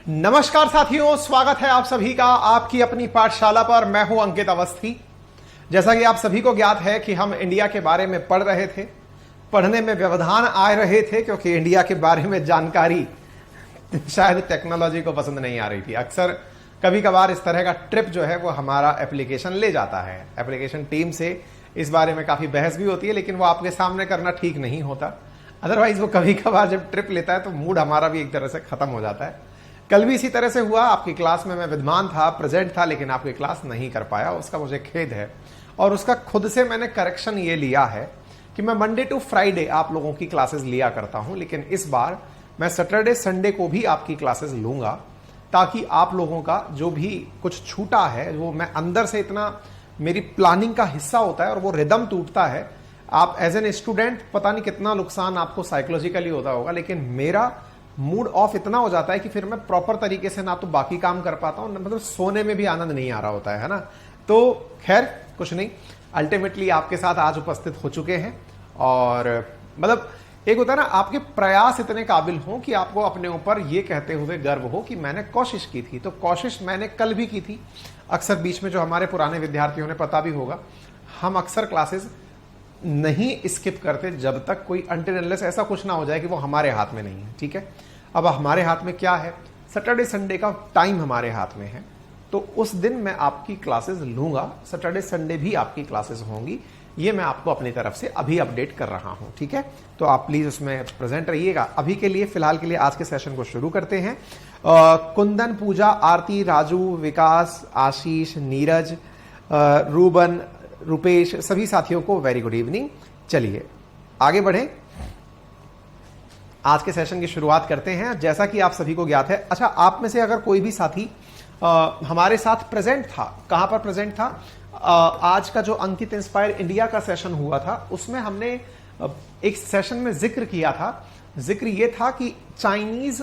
नमस्कार साथियों, स्वागत है आप सभी का आपकी अपनी पाठशाला पर। मैं हूं अंकित अवस्थी। जैसा कि आप सभी को ज्ञात है कि हम इंडिया के बारे में पढ़ रहे थे, पढ़ने में व्यवधान आ रहे थे क्योंकि इंडिया के बारे में जानकारी शायद टेक्नोलॉजी को पसंद नहीं आ रही थी। अक्सर कभी कभार इस तरह का ट्रिप जो है वो हमारा एप्लीकेशन ले जाता है। एप्लीकेशन टीम से इस बारे में काफी बहस भी होती है, लेकिन वो आपके सामने करना ठीक नहीं होता। अदरवाइज वो कभी कभार जब ट्रिप लेता है तो मूड हमारा भी एक तरह से खत्म हो जाता है। कल भी इसी तरह से हुआ। आपकी क्लास में मैं विद्यमान था, प्रेजेंट था, लेकिन आपकी क्लास नहीं कर पाया। उसका मुझे खेद है और उसका खुद से मैंने करेक्शन ये लिया है कि मैं मंडे टू फ्राइडे आप लोगों की क्लासेस लिया करता हूं, लेकिन इस बार मैं सैटरडे संडे को भी आपकी क्लासेस लूंगा ताकि आप लोगों का जो भी कुछ छूटा है वो मैं अंदर से इतना मेरी प्लानिंग का हिस्सा होता है और वो रिदम टूटता है। आप एज एन स्टूडेंट पता नहीं कितना नुकसान आपको साइकोलॉजिकली होता होगा, लेकिन मेरा मूड ऑफ इतना हो जाता है कि फिर मैं प्रॉपर तरीके से ना तो बाकी काम कर पाता हूं, मतलब सोने में भी आनंद नहीं आ रहा होता है ना। तो खैर कुछ नहीं, अल्टीमेटली आपके साथ आज उपस्थित हो चुके हैं और मतलब एक होता है ना, आपके प्रयास इतने काबिल हो कि आपको अपने ऊपर ये कहते हुए गर्व हो कि मैंने कोशिश की थी। तो कोशिश मैंने कल भी की थी। अक्सर बीच में जो हमारे पुराने विद्यार्थियों ने पता भी होगा, हम अक्सर क्लासेस नहीं स्किप करते जब तक कोई अनटिल अनलेस ऐसा कुछ ना हो जाए कि वो हमारे हाथ में नहीं है। ठीक है, अब हमारे हाथ में क्या है? सैटरडे संडे का टाइम हमारे हाथ में है, तो उस दिन मैं आपकी क्लासेस लूंगा। सैटरडे संडे भी आपकी क्लासेस होंगी, ये मैं आपको अपनी तरफ से अभी अपडेट कर रहा हूं। ठीक है, तो आप प्लीज उसमें प्रेजेंट रहिएगा। अभी के लिए फिलहाल के लिए आज के सेशन को शुरू करते हैं। कुंदन, पूजा, आरती, राजू, विकास, आशीष, नीरज, रूबन, रुपेश, सभी साथियों को वेरी गुड इवनिंग। चलिए आगे बढ़े, आज के सेशन की शुरुआत करते हैं। जैसा कि आप सभी को ज्ञात है, अच्छा आप में से अगर कोई भी साथी हमारे साथ प्रेजेंट था, कहां पर प्रेजेंट था? आज का जो अंकित इंस्पायर इंडिया का सेशन हुआ था उसमें हमने एक सेशन में जिक्र किया था। जिक्र यह था कि चाइनीज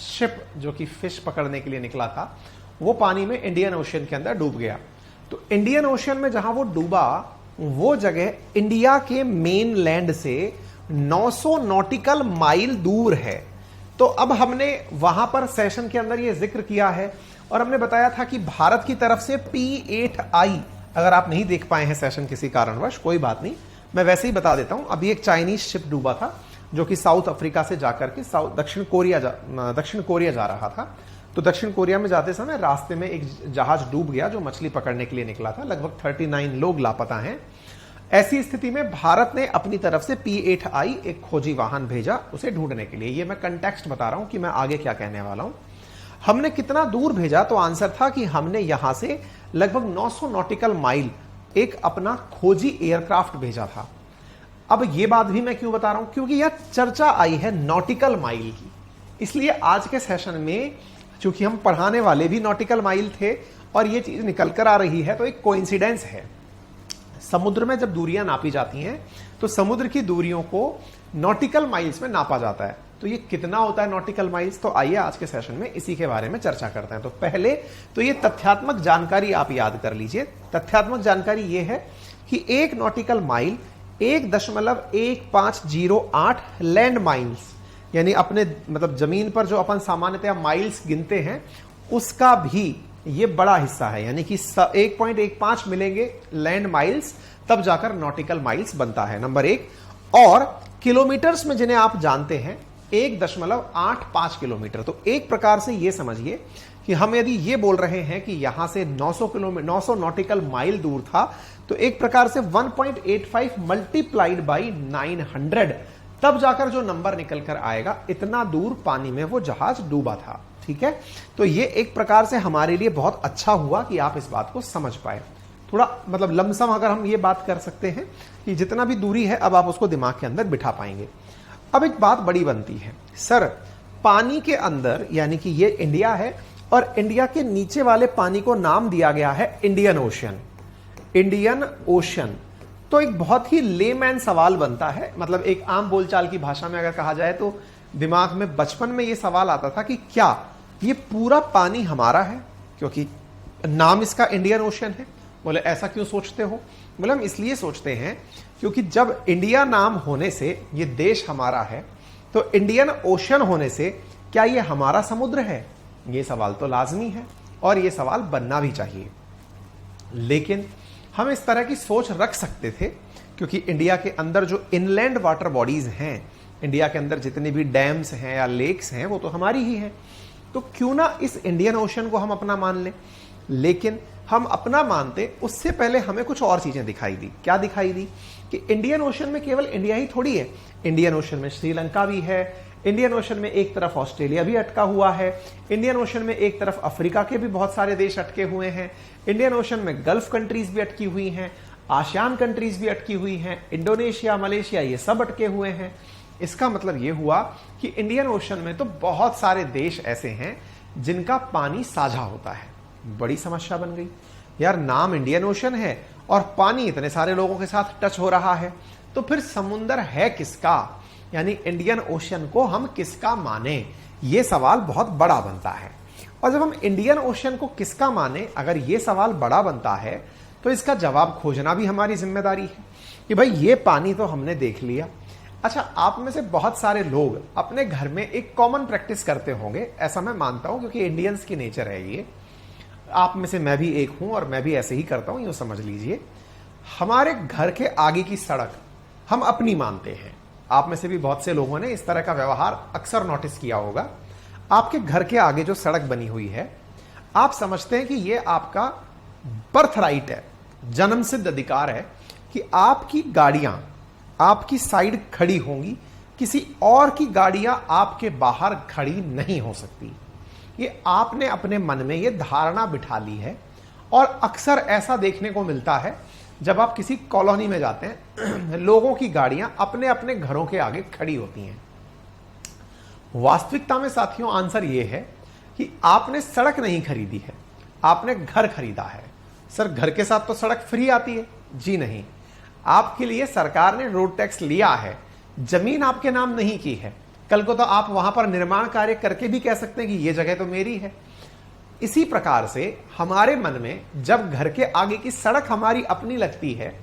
शिप जो कि फिश पकड़ने के लिए निकला था वो पानी में इंडियन ओशियन के अंदर डूब गया। तो इंडियन ओशियन में जहां वो डूबा वो जगह इंडिया के मेन लैंड से 900 नॉटिकल माइल दूर है। तो अब हमने वहां पर सेशन के अंदर ये जिक्र किया है और हमने बताया था कि भारत की तरफ से P8I, अगर आप नहीं देख पाए हैं सेशन किसी कारणवश, कोई बात नहीं, मैं वैसे ही बता देता हूं। अभी एक चाइनीज शिप डूबा था जो कि साउथ अफ्रीका से जाकर के दक्षिण कोरिया जा रहा था। तो दक्षिण कोरिया में जाते समय रास्ते में एक जहाज डूब गया जो मछली पकड़ने के लिए निकला था। लगभग 39 लोग लापता हैं। ऐसी स्थिति में भारत ने अपनी तरफ से P8I एक खोजी वाहन भेजा उसे ढूंढने के लिए। ये मैं कंटेक्स्ट बता रहा हूं कि मैं आगे क्या कहने वाला हूं। हमने कितना दूर भेजा? तो आंसर था कि हमने यहां से लगभग 900 नॉटिकल माइल एक अपना खोजी एयरक्राफ्ट भेजा था। अब यह बात भी मैं क्यों बता रहा हूं? क्योंकि यह चर्चा आई है नॉटिकल माइल की, इसलिए आज के सेशन में चूंकि हम पढ़ाने वाले भी नॉटिकल माइल थे और यह चीज निकल कर आ रही है, तो एक कोइंसिडेंस है। समुद्र में जब दूरियां नापी जाती हैं तो समुद्र की दूरियों को नॉटिकल माइल्स में नापा जाता है। तो ये कितना होता है नॉटिकल माइल्स? तो आइए आज के सेशन में इसी के बारे में चर्चा करते हैं। तो पहले तो ये तथ्यात्मक जानकारी आप याद कर लीजिए। तथ्यात्मक जानकारी ये है कि एक नॉटिकल माइल 1.1508 लैंड माइल्स, यानी अपने मतलब जमीन पर जो अपन सामान्यतः माइल्स गिनते हैं उसका भी ये बड़ा हिस्सा है। यानी कि 1.15 मिलेंगे लैंड माइल्स, तब जाकर नॉटिकल माइल्स बनता है, नंबर एक। और किलोमीटर्स में जिन्हें आप जानते हैं 1.85 किलोमीटर। तो एक प्रकार से यह समझिए कि हम यदि ये बोल रहे हैं कि यहां से 900 नॉटिकल माइल दूर था, तो एक प्रकार से 1.85 मल्टीप्लाइड बाई 900, तब जाकर जो नंबर निकल कर आएगा, इतना दूर पानी में वो जहाज डूबा था। ठीक है, तो ये एक प्रकार से हमारे लिए बहुत अच्छा हुआ कि आप इस बात को समझ पाए। थोड़ा मतलब लमसम अगर हम ये बात कर सकते हैं कि जितना भी दूरी है अब आप उसको दिमाग के अंदर बिठा पाएंगे। अब एक बात बड़ी बनती है, सर पानी के अंदर, यानी कि ये इंडिया है और इंडिया के नीचे वाले पानी को नाम दिया गया है इंडियन ओशियन। इंडियन ओशियन, तो एक बहुत ही लेमैन सवाल बनता है। मतलब एक आम बोलचाल की भाषा में अगर कहा जाए तो दिमाग में बचपन में ये सवाल आता था कि क्या ये पूरा पानी हमारा है, क्योंकि नाम इसका इंडियन ओशियन है। बोले ऐसा क्यों सोचते हो? बोले हम इसलिए सोचते हैं क्योंकि जब इंडिया नाम होने से ये देश हमारा है, तो इंडियन ओशन होने से क्या ये हमारा समुद्र है? ये सवाल तो लाजमी है और ये सवाल बनना भी चाहिए। लेकिन हम इस तरह की सोच रख सकते थे क्योंकि इंडिया के अंदर जो इनलैंड वाटर बॉडीज हैं, इंडिया के अंदर जितने भी डैम्स हैं या लेक्स हैं, वो तो हमारी ही हैं। तो क्यों ना इस इंडियन ओशन को हम अपना मान लें। लेकिन हम अपना मानते उससे पहले हमें कुछ और चीजें दिखाई दी। क्या दिखाई दी कि इंडियन ओशन में केवल इंडिया ही थोड़ी है, इंडियन ओशन में श्रीलंका भी है, इंडियन ओशन में एक तरफ ऑस्ट्रेलिया भी अटका हुआ है, इंडियन ओशन में एक तरफ अफ्रीका के भी बहुत सारे देश अटके हुए हैं, इंडियन ओशन में गल्फ कंट्रीज भी अटकी हुई हैं, आसियान कंट्रीज भी अटकी हुई हैं, इंडोनेशिया, मलेशिया, ये सब अटके हुए हैं। इसका मतलब यह हुआ कि इंडियन ओशन में तो बहुत सारे देश ऐसे हैं जिनका पानी साझा होता है। बड़ी समस्या बन गई यार, नाम इंडियन ओशन है और पानी इतने सारे लोगों के साथ टच हो रहा है, तो फिर समुंदर है किसका, यानी इंडियन ओशन को हम किसका माने, यह सवाल बहुत बड़ा बनता है। और जब हम इंडियन ओशन को किसका माने, अगर यह सवाल बड़ा बनता है तो इसका जवाब खोजना भी हमारी जिम्मेदारी है कि भाई ये पानी तो हमने देख लिया। अच्छा, आप में से बहुत सारे लोग अपने घर में एक कॉमन प्रैक्टिस करते होंगे, ऐसा मैं मानता हूं क्योंकि इंडियंस की नेचर है ये। आप में से मैं भी एक हूं और मैं भी ऐसे ही करता हूं, यूं समझ लीजिए। हमारे घर के आगे की सड़क हम अपनी मानते हैं। आप में से भी बहुत से लोगों ने इस तरह का व्यवहार अक्सर नोटिस किया होगा। आपके घर के आगे जो सड़क बनी हुई है, आप समझते हैं कि यह आपका बर्थ राइट है, जन्मसिद्ध अधिकार है कि आपकी गाड़ियां आपकी साइड खड़ी होंगी, किसी और की गाड़ियां आपके बाहर खड़ी नहीं हो सकती। ये आपने अपने मन में ये धारणा बिठा ली है और अक्सर ऐसा देखने को मिलता है जब आप किसी कॉलोनी में जाते हैं, लोगों की गाड़ियां अपने अपने घरों के आगे खड़ी होती हैं। वास्तविकता में साथियों आंसर ये है कि आपने सड़क नहीं खरीदी है, आपने घर खरीदा है। सर, घर के साथ तो सड़क फ्री आती है? जी नहीं, आपके लिए सरकार ने रोड टैक्स लिया है, जमीन आपके नाम नहीं की है। कल को तो आप वहां पर निर्माण कार्य करके भी कह सकते हैं कि यह जगह तो मेरी है। इसी प्रकार से हमारे मन में जब घर के आगे की सड़क हमारी अपनी लगती है,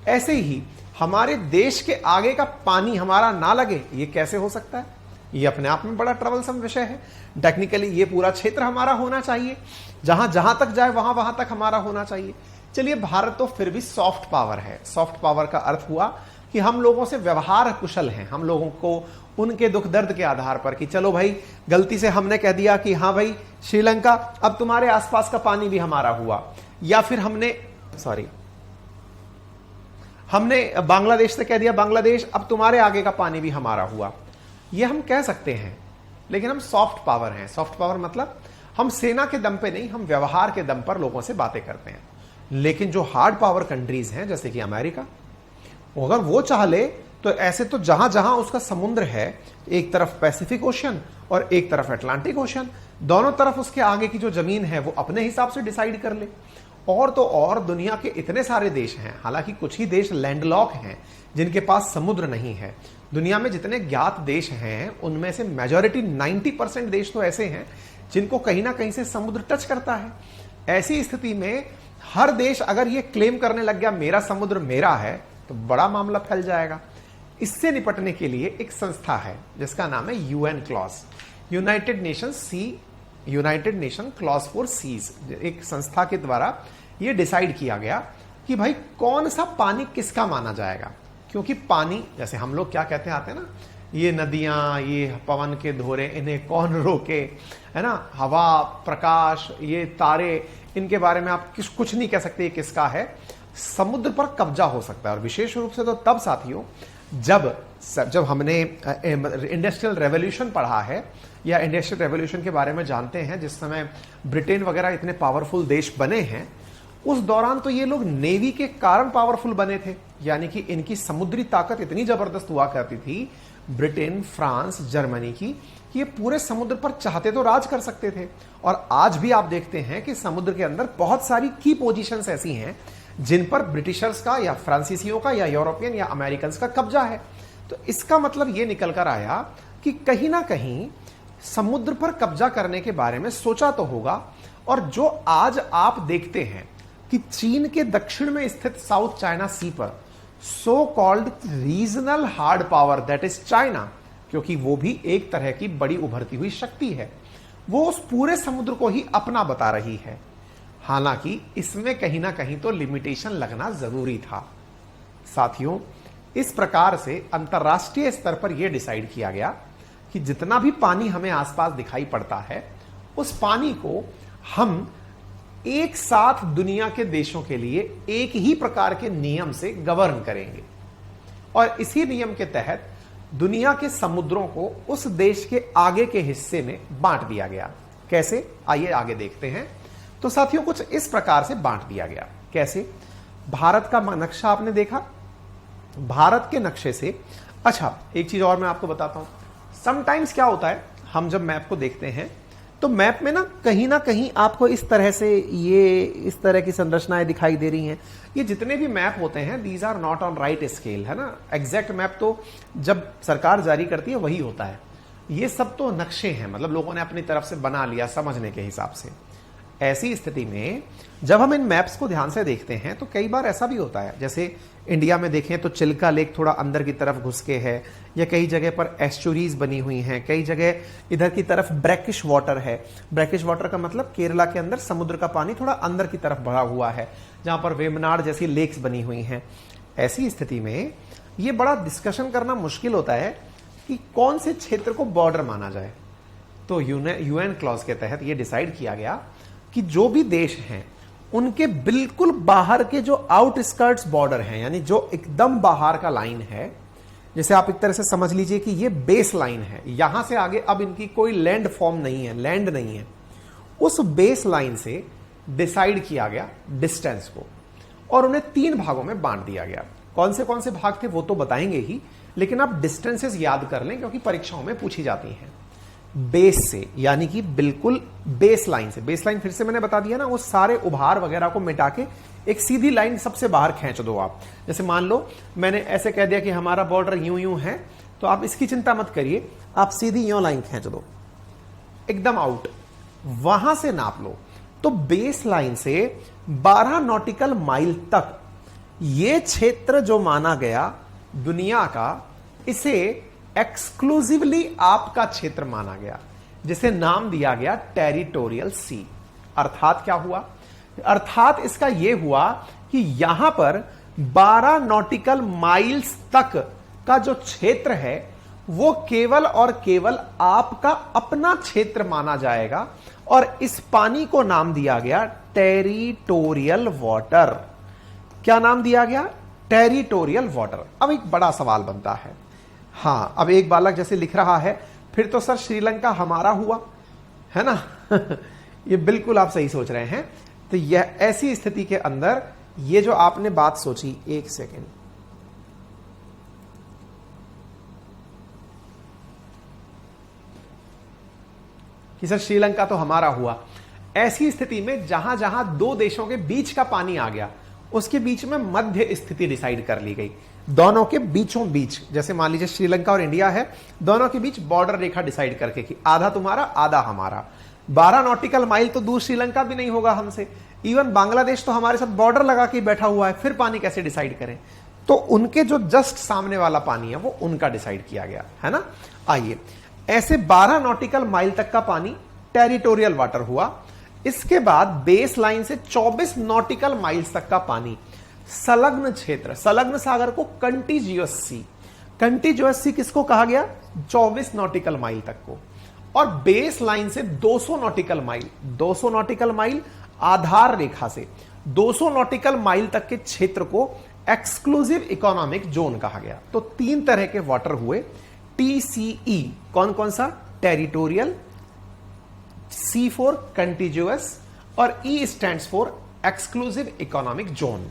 ऐसे ही हमारे देश के आगे का पानी हमारा ना लगे, यह कैसे हो सकता है? यह अपने आप में बड़ा ट्रबलसम विषय है। टेक्निकली यह पूरा क्षेत्र हमारा होना चाहिए, जहां जहां तक जाए वहां वहां तक हमारा होना चाहिए। चलिए, भारत तो फिर भी सॉफ्ट पावर है। सॉफ्ट पावर का अर्थ हुआ कि हम लोगों से व्यवहार कुशल हैं। हम लोगों को उनके दुख दर्द के आधार पर कि चलो भाई, गलती से हमने कह दिया कि हाँ भाई श्रीलंका, अब तुम्हारे आसपास का पानी भी हमारा हुआ, या फिर हमने बांग्लादेश से कह दिया बांग्लादेश, अब तुम्हारे आगे का पानी भी हमारा हुआ। यह हम कह सकते हैं, लेकिन हम सॉफ्ट पावर हैं। सॉफ्ट पावर मतलब हम सेना के दम पे नहीं, हम व्यवहार के दम पर लोगों से बातें करते हैं। लेकिन जो हार्ड पावर कंट्रीज हैं जैसे कि अमेरिका, अगर वो चाह ले तो ऐसे तो जहां जहां उसका समुद्र है, एक तरफ पैसिफिक ओशन और एक तरफ अटलांटिक ओशन, दोनों तरफ उसके आगे की जो जमीन है वो अपने हिसाब से डिसाइड कर ले। और तो और दुनिया के इतने सारे देश हैं, हालांकि कुछ ही देश लैंडलॉक हैं जिनके पास समुद्र नहीं है। दुनिया में जितने ज्ञात देश हैं उनमें से मेजॉरिटी 90% देश तो ऐसे हैं जिनको कहीं ना कहीं से समुद्र टच करता है। ऐसी स्थिति में हर देश अगर ये क्लेम करने लग गया मेरा समुद्र मेरा है, तो बड़ा मामला फैल जाएगा। इससे निपटने के लिए एक संस्था है जिसका नाम है UN clause, united nation clause for seas. एक संस्था के द्वारा यह डिसाइड किया गया कि भाई कौन सा पानी किसका माना जाएगा। क्योंकि पानी, जैसे हम लोग क्या कहते आते हैं ना, ये नदियां, ये पवन के धोरे, इन्हें कौन रोके, है ना, हवा, प्रकाश, ये तारे, इनके बारे में आप कुछ नहीं कह सकते ये किसका है। समुद्र पर कब्जा हो सकता है। और विशेष रूप से तो तब साथियों जब हमने इंडस्ट्रियल रेवोल्यूशन पढ़ा है या इंडस्ट्रियल रेवोल्यूशन के बारे में जानते हैं, जिस समय ब्रिटेन वगैरह इतने पावरफुल देश बने हैं, उस दौरान तो ये लोग नेवी के कारण पावरफुल बने थे। यानी कि इनकी समुद्री ताकत इतनी जबरदस्त हुआ करती थी, ब्रिटेन, फ्रांस, जर्मनी की, कि ये पूरे समुद्र पर चाहते तो राज कर सकते थे। और आज भी आप देखते हैं कि समुद्र के अंदर बहुत सारी की पोजीशंस ऐसी हैं जिन पर ब्रिटिशर्स का या फ्रांसीसियों का या यूरोपियन या अमेरिकन का कब्जा है। तो इसका मतलब यह निकल कर आया कि कहीं ना कहीं समुद्र पर कब्जा करने के बारे में सोचा तो होगा। और जो आज आप देखते हैं कि चीन के दक्षिण में स्थित साउथ चाइना सी पर so called regional hard power, that is China, क्योंकि वो भी एक तरह की बड़ी उभरती हुई शक्ति है, वो उस पूरे समुद्र को ही अपना बता रही है। हालांकि इसमें कहीं ना कहीं तो लिमिटेशन लगना जरूरी था। साथियों, इस प्रकार से अंतरराष्ट्रीय स्तर पर यह डिसाइड किया गया कि जितना भी पानी हमें आसपास दिखाई पड़ता है, उस पानी को हम एक साथ दुनिया के देशों के लिए एक ही प्रकार के नियम से गवर्न करेंगे और इसी नियम के तहत दुनिया के समुद्रों को उस देश के आगे के हिस्से में बांट दिया गया। कैसे, आइए आगे देखते हैं। तो साथियों, कुछ इस प्रकार से बांट दिया गया। कैसे? भारत का नक्शा आपने देखा। भारत के नक्शे से, अच्छा एक चीज और मैं आपको बताता हूं। समटाइम्स क्या होता है, हम जब मैप को देखते हैं तो मैप में ना कहीं आपको इस तरह से ये इस तरह की संरचनाएं दिखाई दे रही हैं। ये जितने भी मैप होते हैं, these are not on right scale, है ना। एग्जैक्ट मैप तो जब सरकार जारी करती है वही होता है। ये सब तो नक्शे हैं, मतलब लोगों ने अपनी तरफ से बना लिया समझने के हिसाब से। ऐसी स्थिति में जब हम इन मैप्स को ध्यान से देखते हैं तो कई बार ऐसा भी होता है, जैसे इंडिया में देखें तो चिल्का लेक थोड़ा अंदर की तरफ घुस के है, या कई जगह पर एस्चुरीज बनी हुई हैं, कई जगह इधर की तरफ ब्रैकिश वाटर है। ब्रैकिश वाटर का मतलब केरला के अंदर समुद्र का पानी थोड़ा अंदर की तरफ बढ़ा हुआ है, जहां पर वेमनाड जैसी लेक्स बनी हुई हैं। ऐसी स्थिति में यह बड़ा डिस्कशन करना मुश्किल होता है कि कौन से क्षेत्र को बॉर्डर माना जाए। तो यूएन क्लॉज के तहत यह डिसाइड किया गया कि जो भी देश हैं उनके बिल्कुल बाहर के जो आउटस्कर्ट्स बॉर्डर हैं, यानी जो एकदम बाहर का लाइन है, जैसे आप एक तरह से समझ लीजिए कि ये बेस लाइन है, यहां से आगे अब इनकी कोई लैंड फॉर्म नहीं है, लैंड नहीं है। उस बेस लाइन से डिसाइड किया गया डिस्टेंस को और उन्हें 3 भागों में बांट दिया गया। कौन से भाग थे वो तो बताएंगे ही, लेकिन आप डिस्टेंसेस याद कर लें क्योंकि परीक्षाओं में पूछी जाती हैं। बेस से, यानी कि बिल्कुल बेस लाइन से। बेस लाइन फिर से मैंने बता दिया ना, वो सारे उभार वगैरह को मिटा के एक सीधी लाइन सबसे बाहर खींच दो आप। जैसे मान लो मैंने ऐसे कह दिया कि हमारा बॉर्डर यूं यूं है, तो आप इसकी चिंता मत करिए, आप सीधी यूं लाइन खींच दो एकदम आउट, वहां से नाप लो। तो बेस लाइन से 12 नॉटिकल माइल तक ये क्षेत्र जो माना गया दुनिया का, इसे एक्सक्लूसिवली आपका क्षेत्र माना गया, जिसे नाम दिया गया टेरिटोरियल सी। अर्थात क्या हुआ? अर्थात इसका यह हुआ कि यहां पर 12 नॉटिकल माइल्स तक का जो क्षेत्र है वो केवल और केवल आपका अपना क्षेत्र माना जाएगा और इस पानी को नाम दिया गया टेरिटोरियल वाटर। क्या नाम दिया गया? Territorial water. अब एक बड़ा सवाल बनता है, हां, अब एक बालक जैसे लिख रहा है, फिर तो सर श्रीलंका हमारा हुआ, है ना। ये बिल्कुल आप सही सोच रहे हैं। तो यह ऐसी स्थिति के अंदर ये जो आपने बात सोची, एक सेकेंड, कि सर श्रीलंका तो हमारा हुआ, ऐसी स्थिति में जहां जहां 2 देशों के बीच का पानी आ गया, उसके बीच में मध्य स्थिति डिसाइड कर ली गई। दोनों के बीचों बीच, जैसे मान लीजिए श्रीलंका और इंडिया है, दोनों के बीच बॉर्डर रेखा डिसाइड करके कि आधा तुम्हारा आधा हमारा। 12 नॉटिकल माइल तो दूर श्रीलंका भी नहीं होगा हमसे, इवन बांग्लादेश तो हमारे साथ बॉर्डर लगा के बैठा हुआ है, फिर पानी कैसे डिसाइड करें? तो उनके जो जस्ट सामने वाला पानी है वो उनका डिसाइड किया गया, है ना। आइए, ऐसे 12 नॉटिकल माइल तक का पानी टेरिटोरियल वाटर हुआ। इसके बाद बेस लाइन से 24 नॉटिकल माइल्स तक का पानी संलग्न क्षेत्र, संलग्न सागर को कंटीजियस सी। कंटीजियस सी किसको कहा गया? 24 नॉटिकल माइल तक को। और बेस लाइन से 200 नॉटिकल माइल, 200 नॉटिकल माइल आधार रेखा से 200 नॉटिकल माइल तक के क्षेत्र को एक्सक्लूसिव इकोनॉमिक जोन कहा गया। तो 3 तरह के वाटर हुए TCE। कौन कौन सा? टेरिटोरियल, C फॉर कंटीजियस और E stands for exclusive economic zone.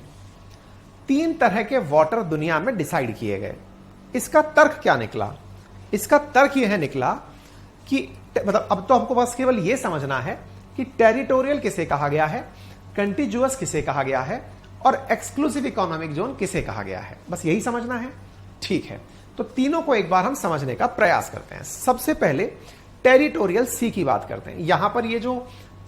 3 तरह के वाटर दुनिया में डिसाइड किए गए। इसका तर्क क्या निकला? इसका तर्क यह निकला कि मतलब अब तो आपको बस केवल यह समझना है कि टेरिटोरियल किसे कहा गया है, कंटीजियस किसे कहा गया है और एक्सक्लूसिव इकोनॉमिक जोन किसे कहा गया है, बस यही समझना है। ठीक है, तो तीनों को एक बार हम समझने का प्रयास करते हैं। सबसे पहले टेरिटोरियल सी की बात करते हैं। यहां पर ये जो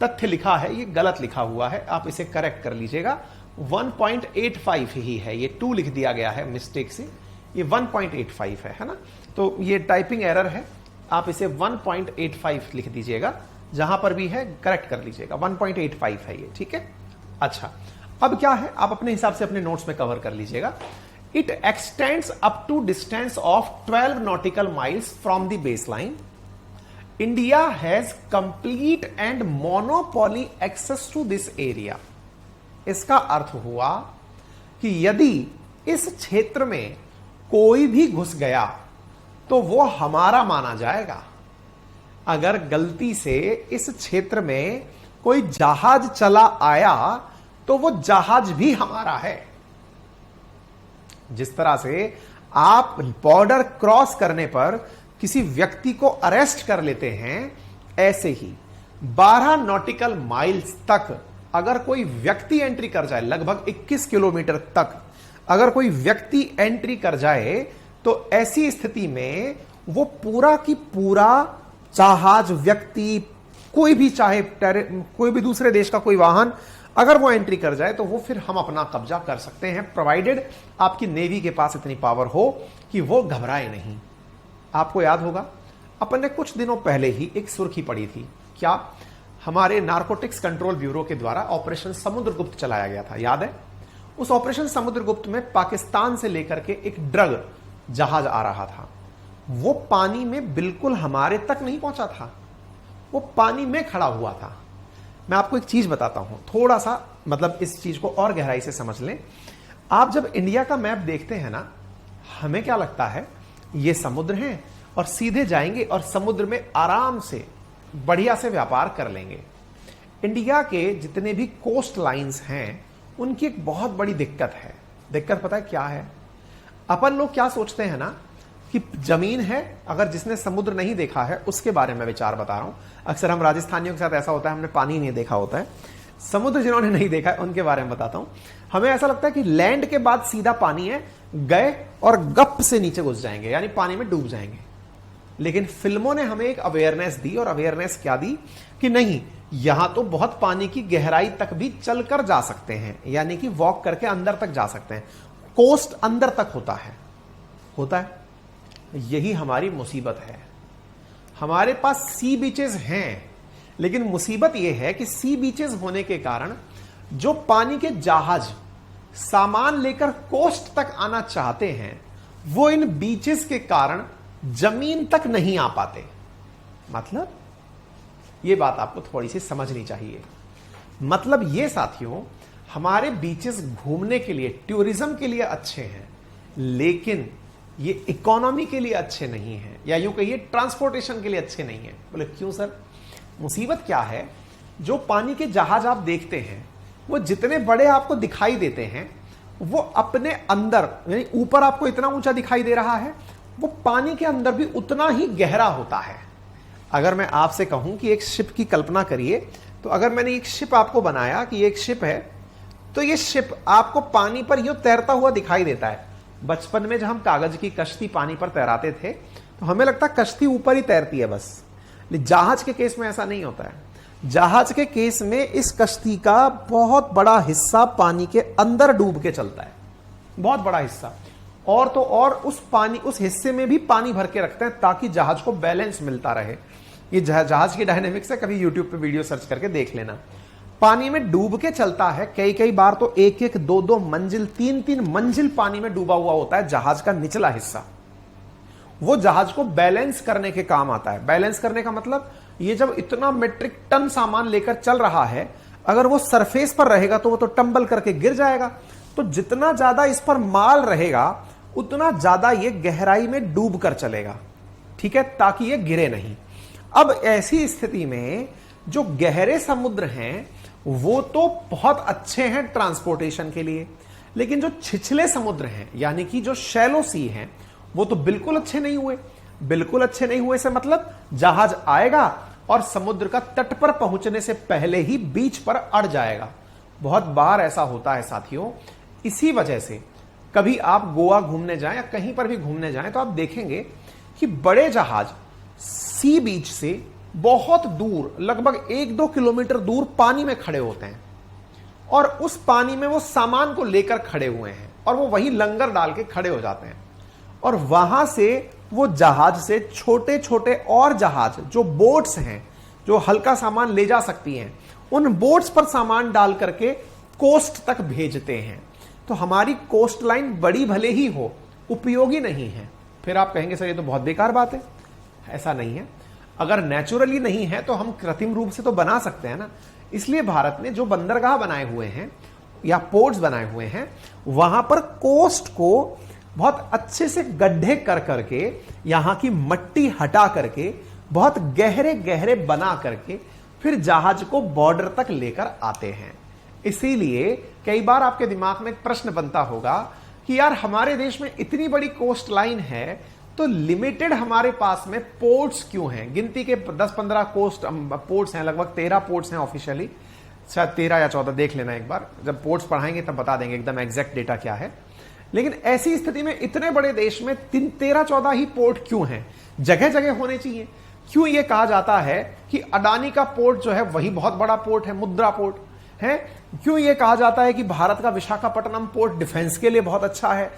तथ्य लिखा है ये गलत लिखा हुआ है, आप इसे करेक्ट कर लीजिएगा। 1.85 ही है, ये 2 लिख दिया गया है मिस्टेक से, ये 1.85 है ना। तो ये टाइपिंग एरर है, आप इसे 1.85 लिख दीजिएगा, जहां पर भी है करेक्ट कर लीजिएगा, 1.85 है ये, ठीक है। अच्छा, अब क्या है, आप अपने हिसाब से अपने नोट्स में कवर कर लीजिएगा। It extends up to distance of 12 nautical miles from the base line. India has complete and monopoly access to this area. इसका अर्थ हुआ कि यदि इस क्षेत्र में कोई भी घुस गया तो वो हमारा माना जाएगा। अगर गलती से इस क्षेत्र में कोई जहाज चला आया तो वो जहाज भी हमारा है। जिस तरह से आप बॉर्डर क्रॉस करने पर किसी व्यक्ति को अरेस्ट कर लेते हैं, ऐसे ही 12 नॉटिकल माइल्स तक अगर कोई व्यक्ति एंट्री कर जाए, लगभग 21 किलोमीटर तक अगर कोई व्यक्ति एंट्री कर जाए, तो ऐसी स्थिति में वो पूरा की पूरा जहाज, व्यक्ति, कोई भी, चाहे कोई भी दूसरे देश का कोई वाहन अगर वो एंट्री कर जाए तो वो फिर हम अपना कब्जा कर सकते हैं, प्रोवाइडेड आपकी नेवी के पास इतनी पावर हो कि वो घबराए नहीं। आपको याद होगा अपन ने कुछ दिनों पहले ही एक सुर्खी पड़ी थी, क्या, हमारे नारकोटिक्स कंट्रोल ब्यूरो के द्वारा ऑपरेशन समुद्रगुप्त चलाया गया था, याद है। उस ऑपरेशन समुद्रगुप्त में पाकिस्तान से लेकर के एक ड्रग जहाज आ रहा था। वो पानी में बिल्कुल हमारे तक नहीं पहुंचा था, वो पानी में खड़ा हुआ था। मैं आपको एक चीज बताता हूं, थोड़ा सा मतलब इस चीज को और गहराई से समझ लें। आप जब इंडिया का मैप देखते हैं ना, हमें क्या लगता है ये समुद्र हैं और सीधे जाएंगे और समुद्र में आराम से बढ़िया से व्यापार कर लेंगे। इंडिया के जितने भी कोस्ट लाइंस हैं उनकी एक बहुत बड़ी दिक्कत है। दिक्कत पता है क्या है? अपन लोग क्या सोचते हैं ना कि जमीन है, अगर जिसने समुद्र नहीं देखा है उसके बारे में विचार बता रहा हूं। अक्सर हम राजस्थानियों के साथ ऐसा होता है, हमने पानी नहीं देखा होता है। समुद्र जिन्होंने नहीं देखा है उनके बारे में बताता हूं। हमें ऐसा लगता है कि लैंड के बाद सीधा पानी है, गए और गप से नीचे घुस जाएंगे, यानी पानी में डूब जाएंगे। लेकिन फिल्मों ने हमें एक अवेयरनेस दी, और अवेयरनेस क्या दी कि नहीं, यहां तो बहुत पानी की गहराई तक भी चलकर जा सकते हैं, यानी कि वॉक करके अंदर तक जा सकते हैं। कोस्ट अंदर तक होता है। यही हमारी मुसीबत है। हमारे पास सी बीचेस हैं, लेकिन मुसीबत यह है कि सी बीचेस होने के कारण जो पानी के जहाज सामान लेकर कोस्ट तक आना चाहते हैं, वो इन बीचेस के कारण जमीन तक नहीं आ पाते। मतलब ये बात आपको थोड़ी सी समझनी चाहिए। मतलब ये साथियों, हमारे बीचेस घूमने के लिए, टूरिज्म के लिए अच्छे हैं, लेकिन ये इकोनॉमी के लिए अच्छे नहीं हैं, या यूं कहिए ट्रांसपोर्टेशन के लिए अच्छे नहीं हैं। बोले क्यों सर? मुसीबत क्या है, जो पानी के जहाज आप देखते हैं वो जितने बड़े आपको दिखाई देते हैं, वो अपने अंदर, यानी ऊपर आपको इतना ऊंचा दिखाई दे रहा है, वो पानी के अंदर भी उतना ही गहरा होता है। अगर मैं आपसे कहूं कि एक शिप की कल्पना करिए, तो अगर मैंने एक शिप आपको बनाया कि एक शिप है, तो ये शिप आपको पानी पर यूं तैरता हुआ दिखाई देता है। बचपन में जब हम कागज की कश्ती पानी पर तैराते थे तो हमें लगता कश्ती ऊपर ही तैरती है बस। लेकिन जहाज के केस में ऐसा नहीं होता है। जहाज के केस में इस कश्ती का बहुत बड़ा हिस्सा पानी के अंदर डूब के चलता है, बहुत बड़ा हिस्सा। और तो और उस हिस्से में भी पानी भर के रखते हैं ताकि जहाज को बैलेंस मिलता रहे। ये जहाज की डायनेमिक्स है, कभी यूट्यूब पे वीडियो सर्च करके देख लेना। पानी में डूब के चलता है, कई बार तो एक दो मंजिल, तीन मंजिल पानी में डूबा हुआ होता है जहाज का निचला हिस्सा। वो जहाज को बैलेंस करने के काम आता है। बैलेंस करने का मतलब, ये जब इतना मेट्रिक टन सामान लेकर चल रहा है, अगर वो सरफेस पर रहेगा तो वो तो टंबल करके गिर जाएगा। तो जितना ज्यादा इस पर माल रहेगा उतना ज्यादा ये गहराई में डूब कर चलेगा, ठीक है, ताकि ये गिरे नहीं। अब ऐसी स्थिति में जो गहरे समुद्र हैं वो तो बहुत अच्छे हैं ट्रांसपोर्टेशन के लिए, लेकिन जो छिछले समुद्र हैं, यानी कि जो शैलो सी हैं, वो तो बिल्कुल अच्छे नहीं हुए। बिल्कुल अच्छे नहीं हुए से मतलब जहाज आएगा और समुद्र का तट पर पहुंचने से पहले ही बीच पर अड़ जाएगा। बहुत बार ऐसा होता है साथियों। इसी वजह से कभी आप गोवा घूमने जाएं या कहीं पर भी घूमने जाएं तो आप देखेंगे कि बड़े जहाज सी बीच से बहुत दूर, लगभग 1-2 किलोमीटर दूर पानी में खड़े होते हैं, और उस पानी में वो सामान को लेकर खड़े हुए हैं, और वो वही लंगर डाल के खड़े हो जाते हैं, और वहां से वो जहाज से छोटे छोटे और जहाज जो बोट्स हैं, जो हल्का सामान ले जा सकती हैं, उन बोट्स पर सामान डाल करके कोस्ट तक भेजते हैं। तो हमारी कोस्ट लाइन बड़ी भले ही हो, उपयोगी नहीं है। फिर आप कहेंगे सर ये तो बहुत बेकार बात है। ऐसा नहीं है, अगर नेचुरली नहीं है तो हम कृत्रिम रूप से तो बना सकते हैं ना। इसलिए भारत ने जो बंदरगाह बनाए हुए हैं या पोर्ट्स बनाए हुए हैं, वहां पर कोस्ट को बहुत अच्छे से गड्ढे कर करके, यहां की मट्टी हटा करके, बहुत गहरे गहरे बना करके फिर जहाज को बॉर्डर तक लेकर आते हैं। इसीलिए कई बार आपके दिमाग में एक प्रश्न बनता होगा कि यार हमारे देश में इतनी बड़ी कोस्ट लाइन है तो लिमिटेड हमारे पास में पोर्ट्स क्यों हैं? गिनती के 10-15 कोस्ट पोर्ट्स हैं, लगभग 13 पोर्ट्स हैं ऑफिशियली, शायद 13 या 14, देख लेना एक बार, जब पोर्ट्स पढ़ाएंगे तब बता देंगे एकदम एग्जैक्ट डेटा क्या है। लेकिन ऐसी स्थिति में इतने बड़े देश में 13-14 ही पोर्ट क्यों हैं? जगह जगह होने चाहिए। क्यों यह कहा जाता है कि अडानी का पोर्ट जो है वही बहुत बड़ा पोर्ट है, मुद्रा पोर्ट है? क्यों यह कहा जाता है कि भारत का विशाखापट्टनम पोर्ट डिफेंस के लिए बहुत अच्छा है?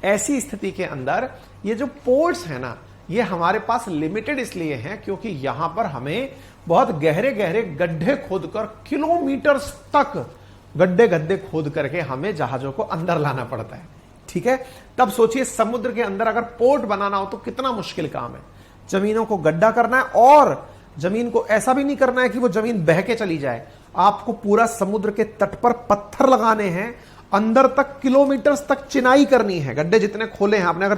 ऐसी स्थिति के अंदर ये जो पोर्ट्स है ना, ये हमारे पास लिमिटेड इसलिए हैं क्योंकि यहां पर हमें बहुत गहरे गहरे गड्ढे खोदकर किलोमीटर तक गड्ढे गड्ढे खोद करके हमें जहाजों को अंदर लाना पड़ता है। ठीक है, तब सोचिए समुद्र के अंदर अगर पोर्ट बनाना हो तो कितना मुश्किल काम है। जमीनों को गड्ढा करना है और जमीन को ऐसा भी नहीं करना है कि वो जमीन बह के चली जाए। आपको पूरा समुद्र के तट पर पत्थर लगाने हैं, अंदर तक किलोमीटर्स तक चिनाई करनी है। गड्ढे जितने खोले हैं आपने, अगर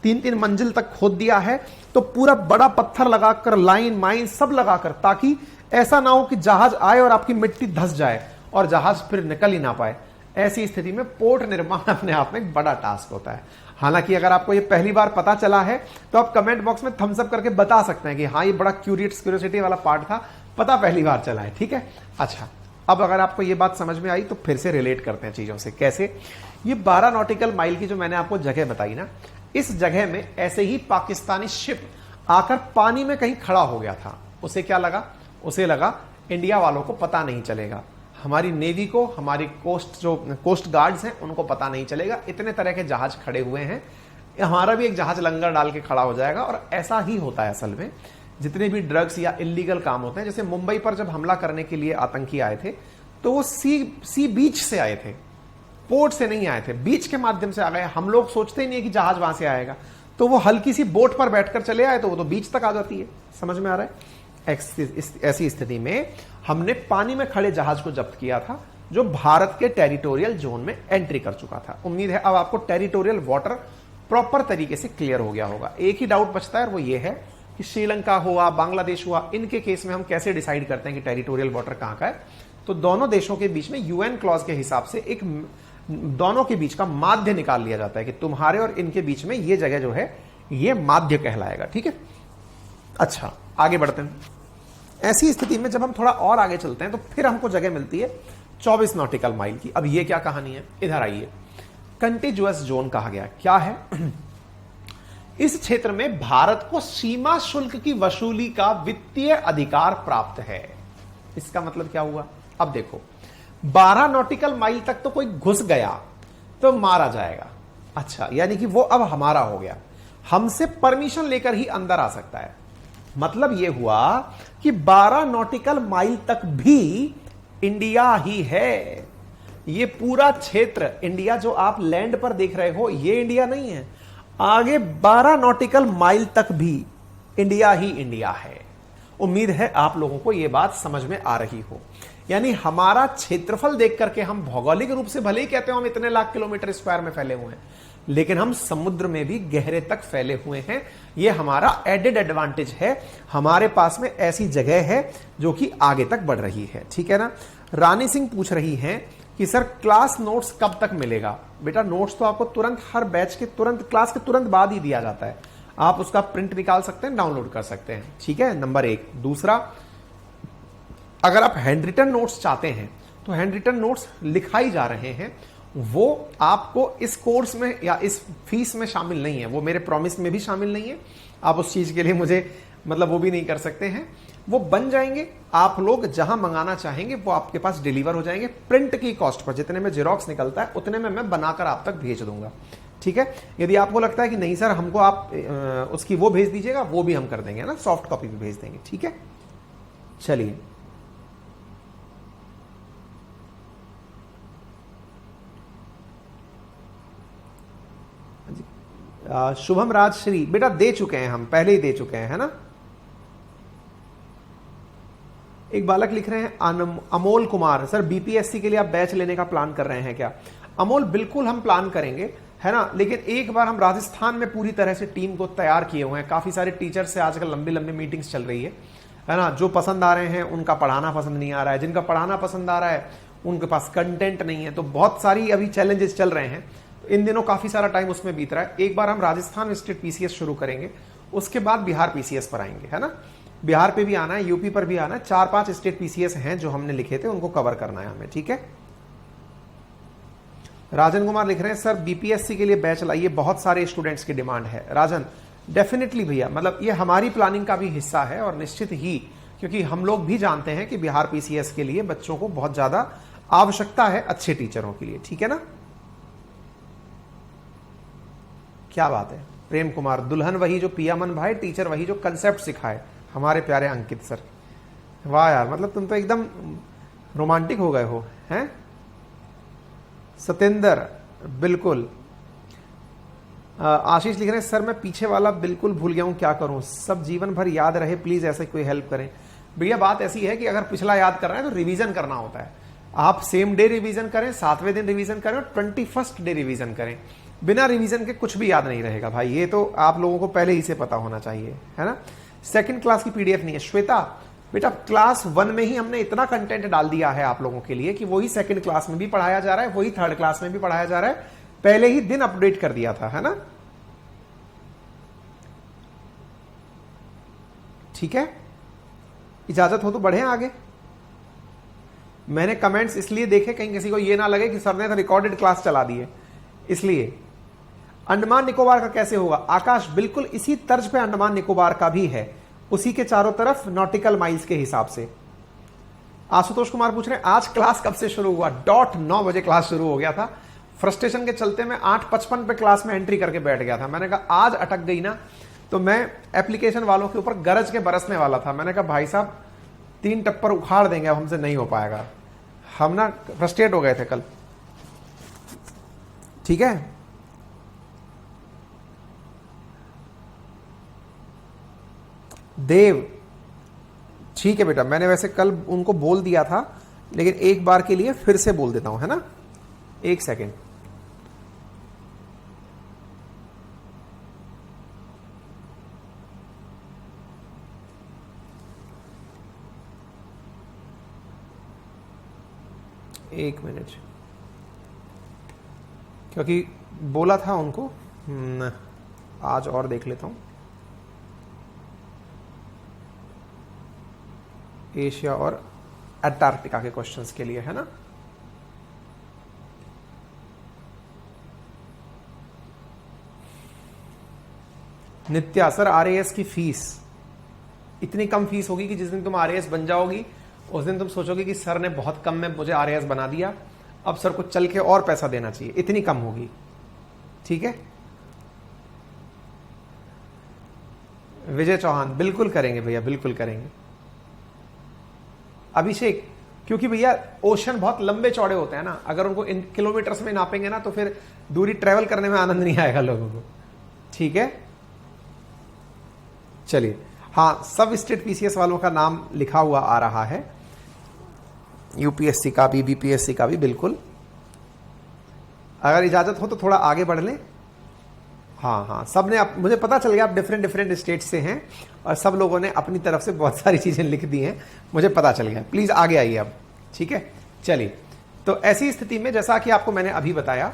तीन मंजिल तक खोद दिया है तो पूरा बड़ा पत्थर लगाकर, लाइन माइन सब लगाकर, ताकि ऐसा ना हो कि जहाज आए और आपकी मिट्टी धंस जाए और जहाज फिर निकल ही ना पाए। ऐसी स्थिति में पोर्ट निर्माण अपने आप में एक बड़ा टास्क होता है। हालांकि अगर आपको ये पहली बार पता चला है तो आप कमेंट बॉक्स में थम्स अप करके बता सकते हैं कि हाँ ये बड़ा क्यूरियोसिटी वाला पार्ट था, पता पहली बार चला है। ठीक है, अच्छा, अब अगर आपको ये बात समझ में आई तो फिर से रिलेट करते हैं चीजों से। कैसे? ये 12 नॉटिकल माइल की जो मैंने आपको जगह बताई ना, इस जगह में ऐसे ही पाकिस्तानी शिप आकर पानी में कहीं खड़ा हो गया था। उसे क्या लगा? उसे लगा इंडिया वालों को पता नहीं चलेगा, हमारी नेवी को, हमारी कोस्ट गार्ड्स हैं उनको पता नहीं चलेगा, इतने तरह के जहाज खड़े हुए हैं, हमारा भी एक जहाज लंगर डाल के खड़ा हो जाएगा। और ऐसा ही होता है असल में, जितने भी ड्रग्स या इलीगल काम होते हैं। जैसे मुंबई पर जब हमला करने के लिए आतंकी आए थे तो वो सी बीच से आए थे, पोर्ट से नहीं आए थे, बीच के माध्यम से आ गए। हम लोग सोचते ही नहीं कि जहाज वहां से आएगा, तो वो हल्की सी बोट पर बैठकर चले आए तो वो तो बीच तक आ जाती है। समझ में आ रहा है? ऐसी स्थिति में हमने पानी में खड़े जहाज को जब्त किया था जो भारत के टेरिटोरियल जोन में एंट्री कर चुका था। उम्मीद है अब आपको टेरिटोरियल वाटर प्रॉपर तरीके से क्लियर हो गया होगा। एक ही डाउट बचता है और वो ये है कि श्रीलंका हुआ, बांग्लादेश हुआ, इनके केस में हम कैसे डिसाइड करते हैं कि टेरिटोरियल वाटर कहां का है? तो दोनों देशों के बीच में यूएन क्लॉज के हिसाब से एक दोनों के बीच का माध्य निकाल लिया जाता है कि तुम्हारे और इनके बीच में ये जगह जो है ये माध्य कहलाएगा। ठीक है, अच्छा आगे बढ़ते हैं। ऐसी स्थिति में जब हम थोड़ा और आगे चलते हैं तो फिर हमको जगह मिलती है 24 नॉटिकल माइल की। अब ये क्या कहानी है? इधर आइए। कंटिजुअस जोन कहा गया, क्या है? इस क्षेत्र में भारत को सीमा शुल्क की वसूली का वित्तीय अधिकार प्राप्त है। इसका मतलब क्या हुआ? अब देखो, 12 नॉटिकल माइल तक तो कोई घुस गया तो मारा जाएगा। अच्छा, यानी कि वो अब हमारा हो गया, हमसे परमिशन लेकर ही अंदर आ सकता है। मतलब यह हुआ कि 12 नॉटिकल माइल तक भी इंडिया ही है। ये पूरा क्षेत्र इंडिया जो आप लैंड पर देख रहे हो ये इंडिया नहीं है, आगे 12 नॉटिकल माइल तक भी इंडिया ही इंडिया है। उम्मीद है आप लोगों को यह बात समझ में आ रही हो। यानी हमारा क्षेत्रफल देख करके हम भौगोलिक रूप से भले ही कहते हो हम इतने लाख किलोमीटर स्क्वायर में फैले हुए हैं, लेकिन हम समुद्र में भी गहरे तक फैले हुए हैं। यह हमारा एडेड एडवांटेज है। हमारे पास में ऐसी जगह है जो कि आगे तक बढ़ रही है। ठीक है ना? रानी सिंह पूछ रही हैं कि सर क्लास नोट्स कब तक मिलेगा? बेटा नोट्स तो आपको तुरंत हर बैच के तुरंत क्लास के तुरंत बाद ही दिया जाता है। आप उसका प्रिंट निकाल सकते हैं, डाउनलोड कर सकते हैं। ठीक है, नंबर 1। दूसरा, अगर आप हैंड रिटन नोट्स चाहते हैं तो हैंड रिटन नोट्स लिखाई जा रहे हैं, वो आपको इस कोर्स में या इस फीस में शामिल नहीं है, वो मेरे प्रॉमिस में भी शामिल नहीं है। आप उस चीज के लिए मुझे मतलब वो भी नहीं कर सकते हैं। वो बन जाएंगे, आप लोग जहां मंगाना चाहेंगे वो आपके पास डिलीवर हो जाएंगे। प्रिंट की कॉस्ट पर, जितने में जेरोक्स निकलता है उतने में मैं बनाकर आप तक भेज दूंगा। ठीक है। यदि आपको लगता है कि नहीं सर हमको आप उसकी वो भेज दीजिएगा, वो भी हम कर देंगे ना, सॉफ्ट कॉपी भी भेज देंगे, ठीक है। चलिए, शुभम राजश्री बेटा दे चुके हैं, हम पहले ही दे चुके हैं, है ना। एक बालक लिख रहे हैं अमोल कुमार, सर बीपीएससी के लिए आप बैच लेने का प्लान कर रहे हैं क्या? अमोल बिल्कुल हम प्लान करेंगे, है ना, लेकिन एक बार हम राजस्थान में पूरी तरह से टीम को तैयार किए हुए हैं। काफी सारे टीचर से आजकल लंबी लंबी मीटिंग्स चल रही है ना। जो पसंद आ रहे हैं उनका पढ़ाना पसंद नहीं आ रहा है, जिनका पढ़ाना पसंद आ रहा है उनके पास कंटेंट नहीं है, तो बहुत सारी अभी चैलेंजेस चल रहे हैं। इन दिनों काफी सारा टाइम उसमें बीत रहा है। एक बार हम राजस्थान स्टेट पीसीएस शुरू करेंगे, उसके बाद बिहार पीसीएस पर आएंगे, है ना। बिहार पे भी आना है, यूपी पर भी आना है। 4-5 स्टेट पीसीएस हैं जो हमने लिखे थे, उनको कवर करना है हमें, ठीक है। राजन कुमार लिख रहे हैं सर बीपीएससी के लिए बैच लाइए, बहुत सारे स्टूडेंट्स की डिमांड है। राजन डेफिनेटली भैया, मतलब ये हमारी प्लानिंग का भी हिस्सा है और निश्चित ही, क्योंकि हम लोग भी जानते हैं कि बिहार पीसीएस के लिए बच्चों को बहुत ज्यादा आवश्यकता है अच्छे टीचरों के लिए, ठीक है ना। क्या बात है प्रेम कुमार, दुल्हन वही जो पिया मन भाई, टीचर वही जो कंसेप्ट सिखाए, हमारे प्यारे अंकित सर। वाह यार, मतलब तुम तो एकदम रोमांटिक हो गए हो, हैं। सतेंद्र बिल्कुल। आशीष लिख रहे हैं सर मैं पीछे वाला बिल्कुल भूल गया हूं, क्या करूं, सब जीवन भर याद रहे, प्लीज ऐसे कोई हेल्प करें। भैया बात ऐसी है कि अगर पिछला याद कर रहे हैं तो रिवीजन करना होता है। आप सेम डे रिवीजन करें, 7वें दिन रिवीजन करें और 21st डे रिवीजन करें। बिना रिवीजन के कुछ भी याद नहीं रहेगा भाई, ये तो आप लोगों को पहले ही से पता होना चाहिए, है ना। सेकंड क्लास की पीडीएफ नहीं है श्वेता, बेटा क्लास 1 में ही हमने इतना कंटेंट डाल दिया है आप लोगों के लिए कि वही सेकंड क्लास में भी पढ़ाया जा रहा है, वही थर्ड क्लास में भी पढ़ाया जा रहा है, पहले ही दिन अपडेट कर दिया था, है ना। ठीक है, इजाजत हो तो बढ़े आगे। मैंने कमेंट्स इसलिए देखे कहीं किसी को ये ना लगे कि सर ने तो रिकॉर्डेड क्लास चला दी है, इसलिए। अंडमान निकोबार का कैसे होगा आकाश, बिल्कुल इसी तर्ज पे अंडमान निकोबार का भी है, उसी के चारों तरफ नॉटिकल माइल्स के हिसाब से। आशुतोष कुमार पूछ रहे हैं आज क्लास कब से शुरू हुआ? 9 बजे क्लास शुरू हो गया था। फ्रस्ट्रेशन के चलते मैं 8:55 पे क्लास में एंट्री करके बैठ गया था। मैंने कहा आज अटक गई ना तो मैं एप्लीकेशन वालों के ऊपर गरज के बरसने वाला था। मैंने कहा भाई साहब 3 टप्पर उखाड़ देंगे, अब हमसे नहीं हो पाएगा। हम ना फ्रस्ट्रेट हो गए थे कल, ठीक है। देव ठीक है बेटा, मैंने वैसे कल उनको बोल दिया था, लेकिन एक बार के लिए फिर से बोल देता हूं, है ना। 1 सेकेंड। एक मिनट, क्योंकि बोला था उनको। आज और देख लेता हूं। एशिया और अंटार्कटिका के क्वेश्चंस के लिए, है ना। नित्या सर आरएएस की फीस इतनी कम फीस होगी कि जिस दिन तुम आरएएस बन जाओगी उस दिन तुम सोचोगे कि सर ने बहुत कम में मुझे आरएएस बना दिया, अब सर को चल के और पैसा देना चाहिए, इतनी कम होगी, ठीक है। विजय चौहान बिल्कुल करेंगे भैया, बिल्कुल करेंगे। अभिषेक, क्योंकि भैया ओशन बहुत लंबे चौड़े होते हैं ना, अगर उनको इन किलोमीटर्स में नापेंगे ना तो फिर दूरी ट्रेवल करने में आनंद नहीं आएगा लोगों को, ठीक है। चलिए, हाँ सब स्टेट पीसीएस वालों का नाम लिखा हुआ आ रहा है, यूपीएससी का भी बीपीएससी का भी, बिल्कुल। अगर इजाजत हो तो थोड़ा आगे बढ़ लें। हाँ हाँ, सब ने मुझे पता चल गया आप डिफरेंट स्टेट से हैं और सब लोगों ने अपनी तरफ से बहुत सारी चीजें लिख दी हैं, मुझे पता चल गया। प्लीज आगे आइए अब, ठीक है। चलिए, तो ऐसी स्थिति में जैसा कि आपको मैंने अभी बताया,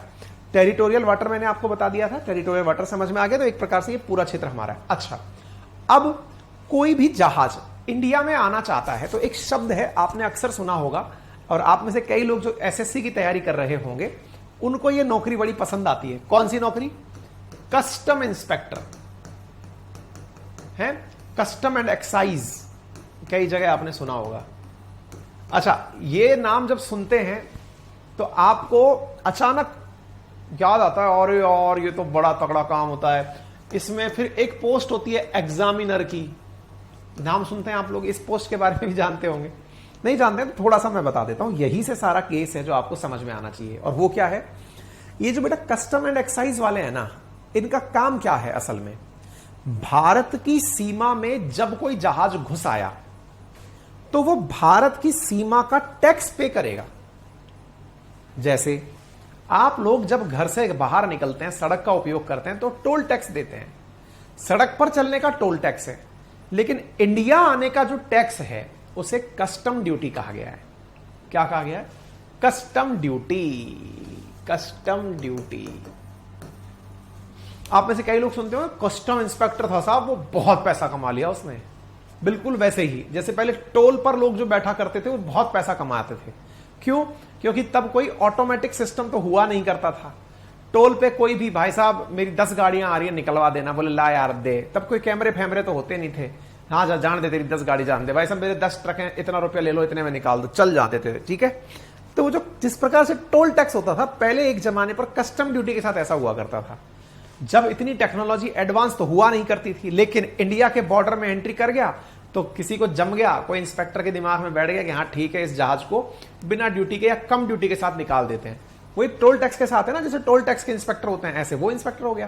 टेरिटोरियल वाटर मैंने आपको बता दिया था, टेरिटोरियल वाटर समझ में आ गया, तो एक प्रकार से ये पूरा क्षेत्र हमारा है। अच्छा, अब कोई भी जहाज इंडिया में आना चाहता है तो एक शब्द है आपने अक्सर सुना होगा, और आप में से कई लोग जो एसएससी की तैयारी कर रहे होंगे उनको ये नौकरी बड़ी पसंद आती है। कौन सी नौकरी? कस्टम इंस्पेक्टर है, कस्टम एंड एक्साइज, कई जगह आपने सुना होगा। अच्छा, ये नाम जब सुनते हैं तो आपको अचानक याद आता है और ये तो बड़ा तगड़ा काम होता है। इसमें फिर एक पोस्ट होती है एग्जामिनर की, नाम सुनते हैं आप लोग, इस पोस्ट के बारे में भी जानते होंगे, नहीं जानते तो थोड़ा सा मैं बता देता हूं। यही से सारा केस है जो आपको समझ में आना चाहिए। और वो क्या है, ये जो बेटा कस्टम एंड एक्साइज वाले हैं ना, इनका काम क्या है असल में, भारत की सीमा में जब कोई जहाज घुस आया तो वो भारत की सीमा का टैक्स पे करेगा। जैसे आप लोग जब घर से बाहर निकलते हैं, सड़क का उपयोग करते हैं, तो टोल टैक्स देते हैं, सड़क पर चलने का टोल टैक्स है। लेकिन इंडिया आने का जो टैक्स है उसे कस्टम ड्यूटी कहा गया है। क्या कहा गया है? Custom duty. Custom duty. आप में से कई लोग सुनते हो कस्टम इंस्पेक्टर था साहब, वो बहुत पैसा कमा लिया उसने। बिल्कुल वैसे ही जैसे पहले टोल पर लोग जो बैठा करते थे वो बहुत पैसा कमाते थे। क्यों? क्योंकि तब कोई ऑटोमेटिक सिस्टम तो हुआ नहीं करता था। टोल पे कोई भी भाई साहब मेरी 10 गाड़ियां आ रही है निकलवा देना, बोले ला यार दे। तब कोई कैमरे फैमरे तो होते नहीं थे। हाँ जा जान दे, तेरी 10 गाड़ी जान दे भाई साहब, मेरे 10 ट्रक हैं, इतना रुपया ले लो, इतने में निकाल दो, चल जाते थे। ठीक है, तो वो जो जिस प्रकार से टोल टैक्स होता था पहले, एक जमाने पर कस्टम ड्यूटी के साथ ऐसा हुआ करता था। जब इतनी टेक्नोलॉजी एडवांस तो हुआ नहीं करती थी, लेकिन इंडिया के बॉर्डर में एंट्री कर गया तो किसी को जम गया, कोई इंस्पेक्टर के दिमाग में बैठ गया कि हाँ ठीक है, इस जहाज को बिना ड्यूटी के या कम ड्यूटी के साथ निकाल देते हैं। वही टोल टैक्स के साथ है ना, जैसे टोल टैक्स के इंस्पेक्टर होते हैं, ऐसे वो इंस्पेक्टर हो गया।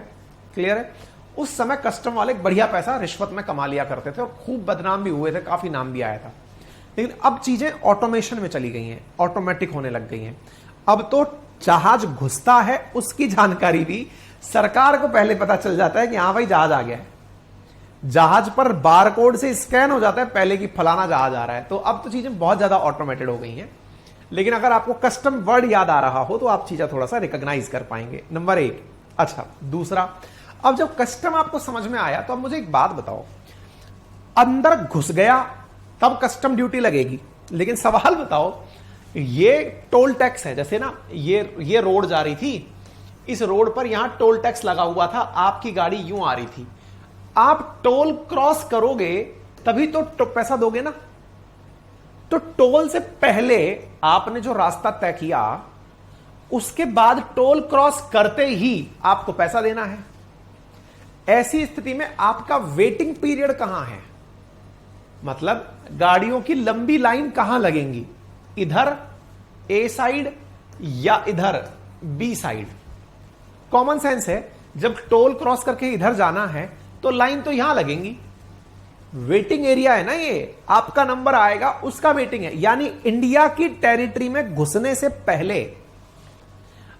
क्लियर है? उस समय कस्टम वाले बढ़िया पैसा रिश्वत में कमा लिया करते थे और खूब बदनाम भी हुए थे, काफी नाम भी आया था। लेकिन अब चीजें ऑटोमेशन में चली गई हैं, ऑटोमेटिक होने लग गई हैं। अब तो जहाज घुसता है उसकी जानकारी भी सरकार को पहले पता चल जाता है कि हाँ भाई जहाज आ गया है। जहाज पर बारकोड से स्कैन हो जाता है पहले कि फलाना जहाज आ रहा है। तो अब तो चीजें बहुत ज्यादा ऑटोमेटेड हो गई हैं। लेकिन अगर आपको कस्टम वर्ड याद आ रहा हो तो आप चीजें थोड़ा सा रिकॉग्नाइज कर पाएंगे, नंबर 1। अच्छा, दूसरा, अब जब कस्टम आपको समझ में आया तो अब मुझे एक बात बताओ, अंदर घुस गया तब कस्टम ड्यूटी लगेगी, लेकिन सवाल बताओ, ये टोल टैक्स है, जैसे ना ये रोड जा रही थी, इस रोड पर यहां टोल टैक्स लगा हुआ था, आपकी गाड़ी यूं आ रही थी, आप टोल क्रॉस करोगे तभी तो पैसा दोगे ना। तो टोल से पहले आपने जो रास्ता तय किया, उसके बाद टोल क्रॉस करते ही आपको पैसा देना है। ऐसी स्थिति में आपका वेटिंग पीरियड कहां है, मतलब गाड़ियों की लंबी लाइन कहां लगेंगी, इधर ए साइड या इधर बी साइड। कॉमन सेंस है, जब टोल क्रॉस करके इधर जाना है तो लाइन तो यहां लगेंगी। वेटिंग एरिया है ना, ये आपका नंबर आएगा उसका वेटिंग है। यानी इंडिया की टेरिटरी में घुसने से पहले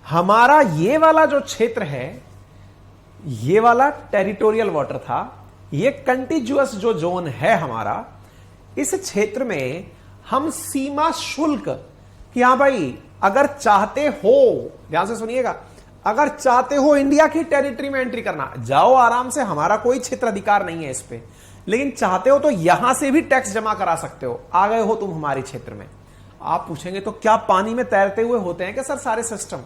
हमारा ये वाला जो क्षेत्र है, ये वाला टेरिटोरियल वाटर था, ये कंटिन्यूअस जो जोन है हमारा, इस क्षेत्र में हम सीमा शुल्क कि हां भाई अगर चाहते हो, ध्यान से सुनिएगा, अगर चाहते हो इंडिया की टेरिटरी में एंट्री करना, जाओ आराम से, हमारा कोई क्षेत्र अधिकार नहीं है इस पे, लेकिन चाहते हो तो यहां से भी टैक्स जमा करा सकते हो। आ गए हो तुम हमारे क्षेत्र में। आप पूछेंगे तो क्या पानी में तैरते हुए होते हैं क्या सर सारे सिस्टम?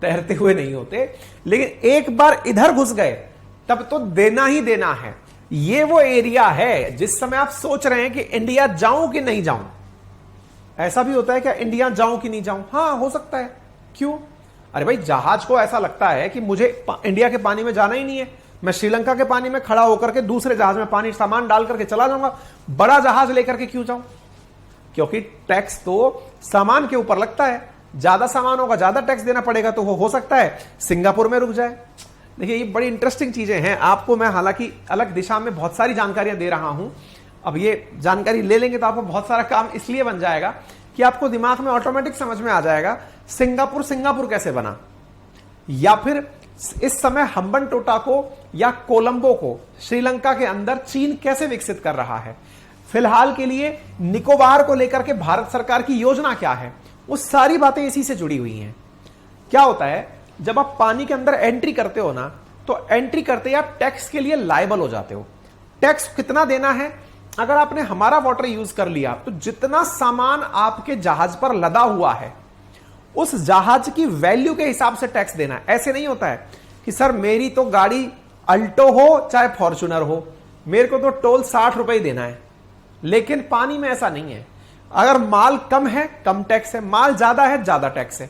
तैरते हुए नहीं होते, लेकिन एक बार इधर घुस गए तब तो देना ही देना है। ये वो एरिया है जिस समय आप सोच रहे हैं कि इंडिया जाऊं कि नहीं जाऊं। ऐसा भी होता है क्या, इंडिया जाऊं कि नहीं जाऊं? हां, हो सकता है। क्यों? अरे भाई, जहाज को ऐसा लगता है कि मुझे इंडिया के पानी में जाना ही नहीं है, मैं श्रीलंका के पानी में खड़ा होकर के दूसरे जहाज में पानी सामान डाल करके चला जाऊंगा, बड़ा जहाज लेकर के क्यों जाऊं? क्योंकि टैक्स तो सामान के ऊपर लगता है, ज्यादा सामान होगा ज्यादा टैक्स देना पड़ेगा, तो वो हो सकता है सिंगापुर में रुक जाए। देखिए, ये बड़ी इंटरेस्टिंग चीजें हैं। आपको मैं हालांकि अलग दिशा में बहुत सारी जानकारियां दे रहा हूं। अब ये जानकारी ले लेंगे तो आपको बहुत सारा काम इसलिए बन जाएगा कि आपको दिमाग में ऑटोमेटिक समझ में आ जाएगा सिंगापुर कैसे बना, या फिर इस समय हम्बन टोटा को या कोलंबो को श्रीलंका के अंदर चीन कैसे विकसित कर रहा है। फिलहाल के लिए निकोबार को लेकर के भारत सरकार की योजना क्या है, वो सारी बातें इसी से जुड़ी हुई हैं। क्या होता है, जब आप पानी के अंदर एंट्री करते हो ना, तो एंट्री करते ही आप टैक्स के लिए लायबल हो जाते हो। टैक्स कितना देना है? अगर आपने हमारा वाटर यूज कर लिया तो जितना सामान आपके जहाज पर लदा हुआ है उस जहाज की वैल्यू के हिसाब से टैक्स देना है। ऐसे नहीं होता है कि सर मेरी तो गाड़ी अल्टो हो चाहे फॉर्च्यूनर हो, मेरे को तो टोल 60 रुपए ही देना है। लेकिन पानी में ऐसा नहीं है। अगर माल कम है कम टैक्स है, माल ज्यादा है ज्यादा टैक्स है।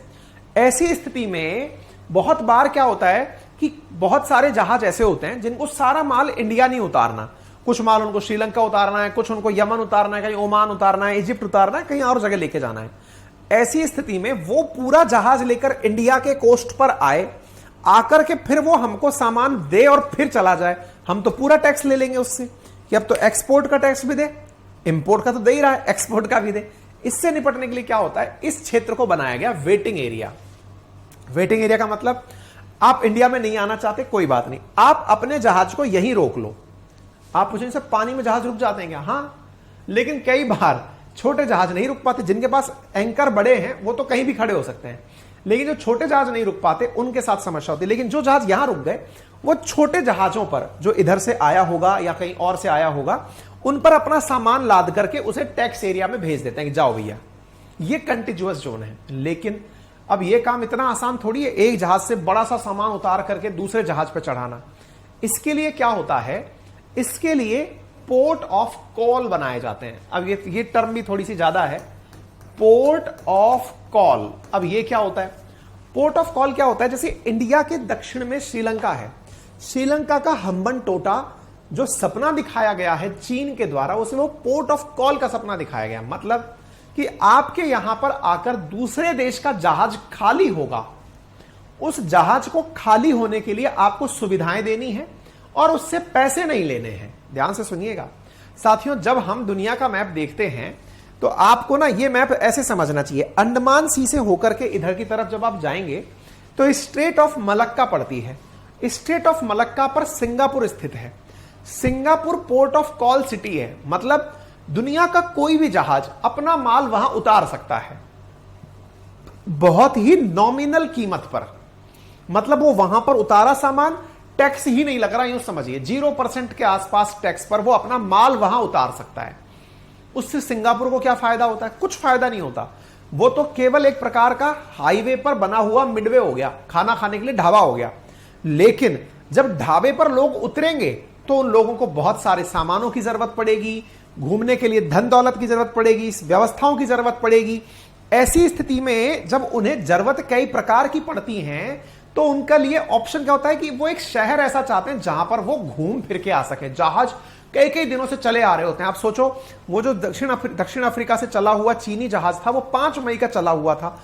ऐसी स्थिति में बहुत बार क्या होता है कि बहुत सारे जहाज ऐसे होते हैं जिनको सारा माल इंडिया नहीं उतारना, कुछ माल उनको श्रीलंका उतारना है, कुछ उनको यमन उतारना है, कहीं ओमान उतारना है, इजिप्ट उतारना है, कहीं और जगह लेके जाना है। ऐसी स्थिति में वो पूरा जहाज लेकर इंडिया के कोस्ट पर आए, आकर के फिर वो हमको सामान दे और फिर चला जाए, हम तो पूरा टैक्स ले लेंगे उससे कि अब तो एक्सपोर्ट का टैक्स भी दे, इंपोर्ट का तो दे ही रहा है, एक्सपोर्ट का भी दे। इससे निपटने के लिए क्या होता है, इस क्षेत्र को बनाया गया वेटिंग एरिया। वेटिंग एरिया का मतलब आप इंडिया में नहीं आना चाहते, कोई बात नहीं, आप अपने जहाज को यहीं रोक लो। आप पूछेंगे सर पानी में जहाज रुक जाते हैं क्या? हाँ, लेकिन कई बार छोटे जहाज नहीं रुक पाते। जिनके पास एंकर बड़े हैं वो तो कहीं भी खड़े हो सकते हैं, लेकिन जो छोटे जहाज नहीं रुक पाते उनके साथ समस्या होती है। लेकिन जो जहाज यहां रुक गए वो छोटे जहाजों पर, जो इधर से आया होगा या कहीं और से आया होगा, उन पर अपना सामान लाद करके उसे टैक्स एरिया में भेज देते हैं कि जाओ भैया, ये कंटिन्यूअस जोन है। लेकिन अब ये काम इतना आसान थोड़ी है, एक जहाज से बड़ा सा सामान उतार करके दूसरे जहाज पर चढ़ाना। इसके लिए क्या होता है, इसके लिए पोर्ट ऑफ कॉल बनाए जाते हैं। अब ये टर्म भी थोड़ी सी ज्यादा है, पोर्ट ऑफ कॉल। अब ये क्या होता है, पोर्ट ऑफ कॉल क्या होता है, जैसे इंडिया के दक्षिण में श्रीलंका है, श्रीलंका का हम्बनटोटा जो सपना दिखाया गया है चीन के द्वारा, उसे वो पोर्ट ऑफ कॉल का सपना दिखाया गया। मतलब कि आपके यहां पर आकर दूसरे देश का जहाज खाली होगा, उस जहाज को खाली होने के लिए आपको सुविधाएं देनी है और उससे पैसे नहीं लेने हैं। ध्यान से सुनिएगा साथियों, जब हम दुनिया का मैप देखते हैं तो आपको ना ये मैप ऐसे समझना चाहिए, अंडमान सी से होकर के इधर की तरफ जब आप जाएंगे तो स्ट्रेट ऑफ मलक्का पड़ती है। स्ट्रेट ऑफ मलक्का पर सिंगापुर स्थित है। Singapore port of call city है, मतलब दुनिया का कोई भी जहाज अपना माल वहां उतार सकता है बहुत ही नॉमिनल कीमत पर। मतलब वो वहां पर उतारा सामान, टैक्स ही नहीं लग रहा, यूं समझिए 0% के आसपास टैक्स पर वो अपना माल वहां उतार सकता है। उससे सिंगापुर को क्या फायदा होता है? कुछ फायदा नहीं होता। वो तो केवल एक प्रकार का हाईवे पर बना हुआ मिडवे हो गया, खाना खाने के लिए ढाबा हो गया। लेकिन जब ढाबे पर लोग उतरेंगे तो उन लोगों को बहुत सारे सामानों की जरूरत पड़ेगी, घूमने के लिए धन दौलत की जरूरत पड़ेगी, व्यवस्थाओं की जरूरत पड़ेगी। ऐसी स्थिति में जब उन्हें जरूरत कई प्रकार की पड़ती हैं तो उनका लिए ऑप्शन क्या होता है कि वो एक शहर ऐसा चाहते हैं जहां पर वो घूम फिर के आ सके। जहाज कई कई दिनों से चले आ रहे होते हैं। आप सोचो, वो जो दक्षिण अफ्रीका से चला हुआ चीनी जहाज था वो 5 मई का चला हुआ था,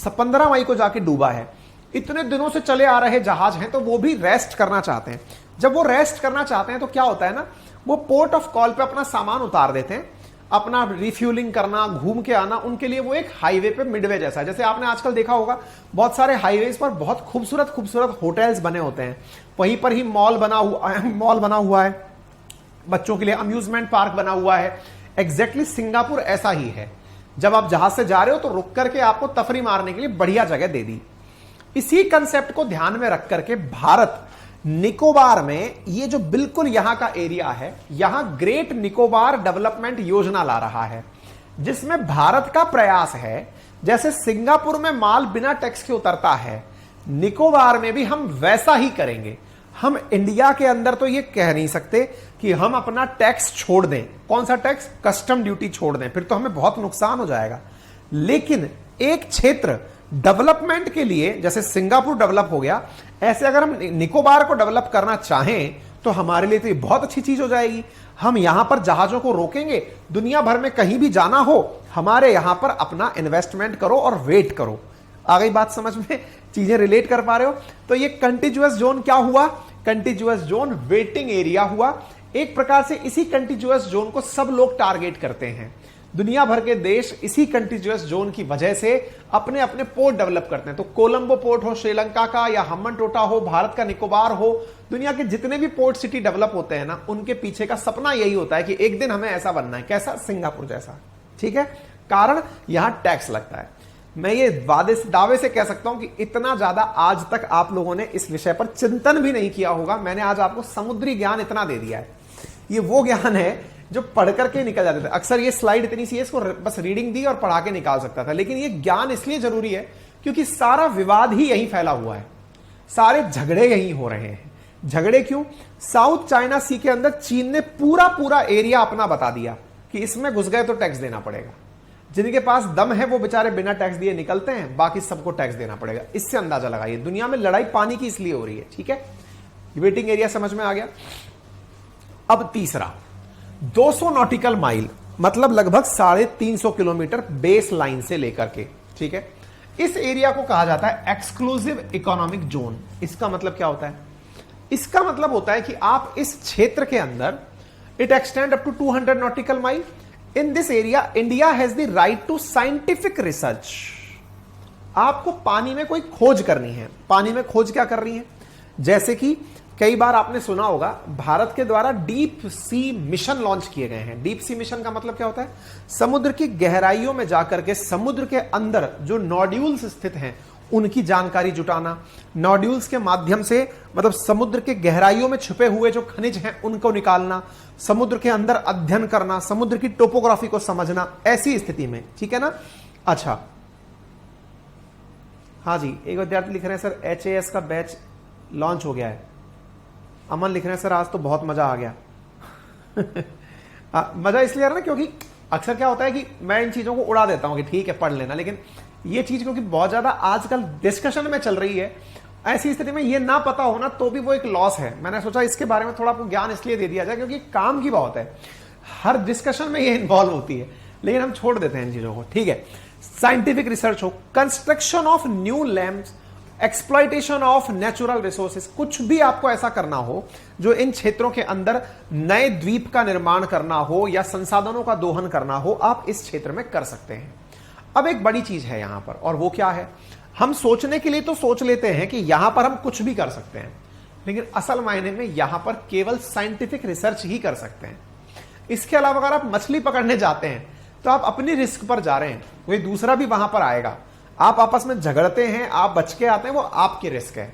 15 मई को जाके डूबा है। इतने दिनों से चले आ रहे जहाज हैं तो वो भी रेस्ट करना चाहते हैं। जब वो रेस्ट करना चाहते हैं तो क्या होता है ना, वो पोर्ट ऑफ कॉल पे अपना सामान उतार देते हैं। अपना रिफ्यूलिंग करना, घूम के आना, उनके लिए वो एक हाईवे पे मिडवे जैसा है। जैसे आपने आजकल देखा होगा बहुत सारे हाईवेज पर बहुत खूबसूरत खूबसूरत होटल्स बने होते हैं, वहीं पर ही मॉल बना हुआ है, बच्चों के लिए अम्यूजमेंट पार्क बना हुआ है। एग्जैक्टली सिंगापुर ऐसा ही है। जब आप जहाज से जा रहे हो तो रुक करके आपको तफरी मारने के लिए बढ़िया जगह दे दी। इसी कंसेप्ट को ध्यान में रख करके भारत निकोबार में, ये जो बिल्कुल यहां का एरिया है, यहां ग्रेट निकोबार डेवलपमेंट योजना ला रहा है, जिसमें भारत का प्रयास है जैसे सिंगापुर में माल बिना टैक्स के उतरता है, निकोबार में भी हम वैसा ही करेंगे। हम इंडिया के अंदर तो ये कह नहीं सकते कि हम अपना टैक्स छोड़ दें। कौन सा टैक्स? कस्टम ड्यूटी छोड़ दें, फिर तो हमें बहुत नुकसान हो जाएगा। लेकिन एक क्षेत्र डेवलपमेंट के लिए, जैसे सिंगापुर डेवलप हो गया, ऐसे अगर हम निकोबार को डेवलप करना चाहें तो हमारे लिए तो ये बहुत अच्छी चीज हो जाएगी। हम यहां पर जहाजों को रोकेंगे, दुनिया भर में कहीं भी जाना हो हमारे यहां पर अपना इन्वेस्टमेंट करो और वेट करो। आ गई बात समझ में? चीजें रिलेट कर पा रहे हो? तो ये कंटिन्यूअस जोन क्या हुआ? कंटिन्यूअस जोन वेटिंग एरिया हुआ। एक प्रकार से इसी कंटिन्यूअस जोन को सब लोग टारगेट करते हैं। दुनिया भर के देश इसी कंटिन्यूअस जोन की वजह से अपने अपने पोर्ट डेवलप करते हैं। तो कोलंबो पोर्ट हो श्रीलंका का, या हम्बनटोटा हो भारत का, निकोबार हो, दुनिया के जितने भी पोर्ट सिटी डेवलप होते हैं ना, उनके पीछे का सपना यही होता है कि एक दिन हमें ऐसा बनना है। कैसा? सिंगापुर जैसा। ठीक है, कारण यहां टैक्स लगता है। मैं ये दावे से कह सकता हूं कि इतना ज्यादा आज तक आप लोगों ने इस विषय पर चिंतन भी नहीं किया होगा। मैंने आज आपको समुद्री ज्ञान इतना दे दिया है। ये वो ज्ञान है जो पढ़ करके निकल जाते थे। अक्सर ये स्लाइड इतनी सी है, इसको बस रीडिंग दी और पढ़ा के निकाल सकता था। लेकिन ये ज्ञान इसलिए जरूरी है क्योंकि सारा विवाद ही यहीं फैला हुआ है, सारे झगड़े यहीं हो रहे हैं। झगड़े क्यों? साउथ चाइना सी के अंदर चीन ने पूरा एरिया अपना बता दिया कि इसमें घुस गए तो टैक्स देना पड़ेगा। जिनके पास दम है वो बेचारे बिना टैक्स दिए निकलते हैं, बाकी सबको टैक्स देना पड़ेगा। इससे अंदाजा लगाइए दुनिया में लड़ाई पानी की इसलिए हो रही है। ठीक है, वेटिंग एरिया समझ में आ गया। अब तीसरा, 200 नॉटिकल माइल मतलब लगभग 350 किलोमीटर बेस लाइन से लेकर के, ठीक है, इस एरिया को कहा जाता है एक्सक्लूसिव इकोनॉमिक जोन। इसका मतलब क्या होता है? इसका मतलब होता है कि आप इस क्षेत्र के अंदर, it extend up to 200 nautical mile. In this area India has the right to scientific research. आपको पानी में कोई खोज करनी है। पानी में खोज क्या कर रही है? जैसे कि कई बार आपने सुना होगा भारत के द्वारा डीप सी मिशन लॉन्च किए गए हैं। डीप सी मिशन का मतलब क्या होता है? समुद्र की गहराइयों में जाकर के समुद्र के अंदर जो नॉड्यूल्स स्थित हैं उनकी जानकारी जुटाना, नॉड्यूल्स के माध्यम से मतलब समुद्र के गहराइयों में छुपे हुए जो खनिज हैं उनको निकालना, समुद्र के अंदर अध्ययन करना, समुद्र की टोपोग्राफी को समझना, ऐसी स्थिति में। ठीक है ना? अच्छा, हाँ जी, एक विद्यार्थी लिख रहे हैं सर HAS का बैच लॉन्च हो गया है। अमन लिख रहे हैं सर आज तो बहुत मजा आ गया। मजा इसलिए आ रहा ना क्योंकि अक्सर क्या होता है कि मैं इन चीजों को उड़ा देता हूं कि ठीक है पढ़ लेना, लेकिन ये चीज क्योंकि बहुत ज्यादा आजकल डिस्कशन में चल रही है, ऐसी स्थिति में ये ना पता होना तो भी वो एक लॉस है। मैंने सोचा इसके बारे में थोड़ा आपको ज्ञान इसलिए दे दिया जाए क्योंकि काम की बहुत है, हर डिस्कशन में ये इन्वॉल्व होती है, लेकिन हम छोड़ देते हैं इन चीजों को। ठीक है, साइंटिफिक रिसर्च हो, construction of new lamps, exploitation of natural resources, कुछ भी आपको ऐसा करना हो जो इन क्षेत्रों के अंदर नए द्वीप का निर्माण करना हो या संसाधनों का दोहन करना हो, आप इस क्षेत्र में कर सकते हैं। अब एक बड़ी चीज है यहां पर, और वो क्या है? हम सोचने के लिए तो सोच लेते हैं कि यहां पर हम कुछ भी कर सकते हैं, लेकिन असल मायने में यहां पर केवल साइंटिफिक रिसर्च ही कर सकते हैं। इसके अलावा अगर आप मछली पकड़ने जाते हैं तो आप अपनी रिस्क पर जा रहे हैं, कोई दूसरा भी वहां पर आएगा, आप आपस में झगड़ते हैं, आप बच के आते हैं, वो आपकी रिस्क है।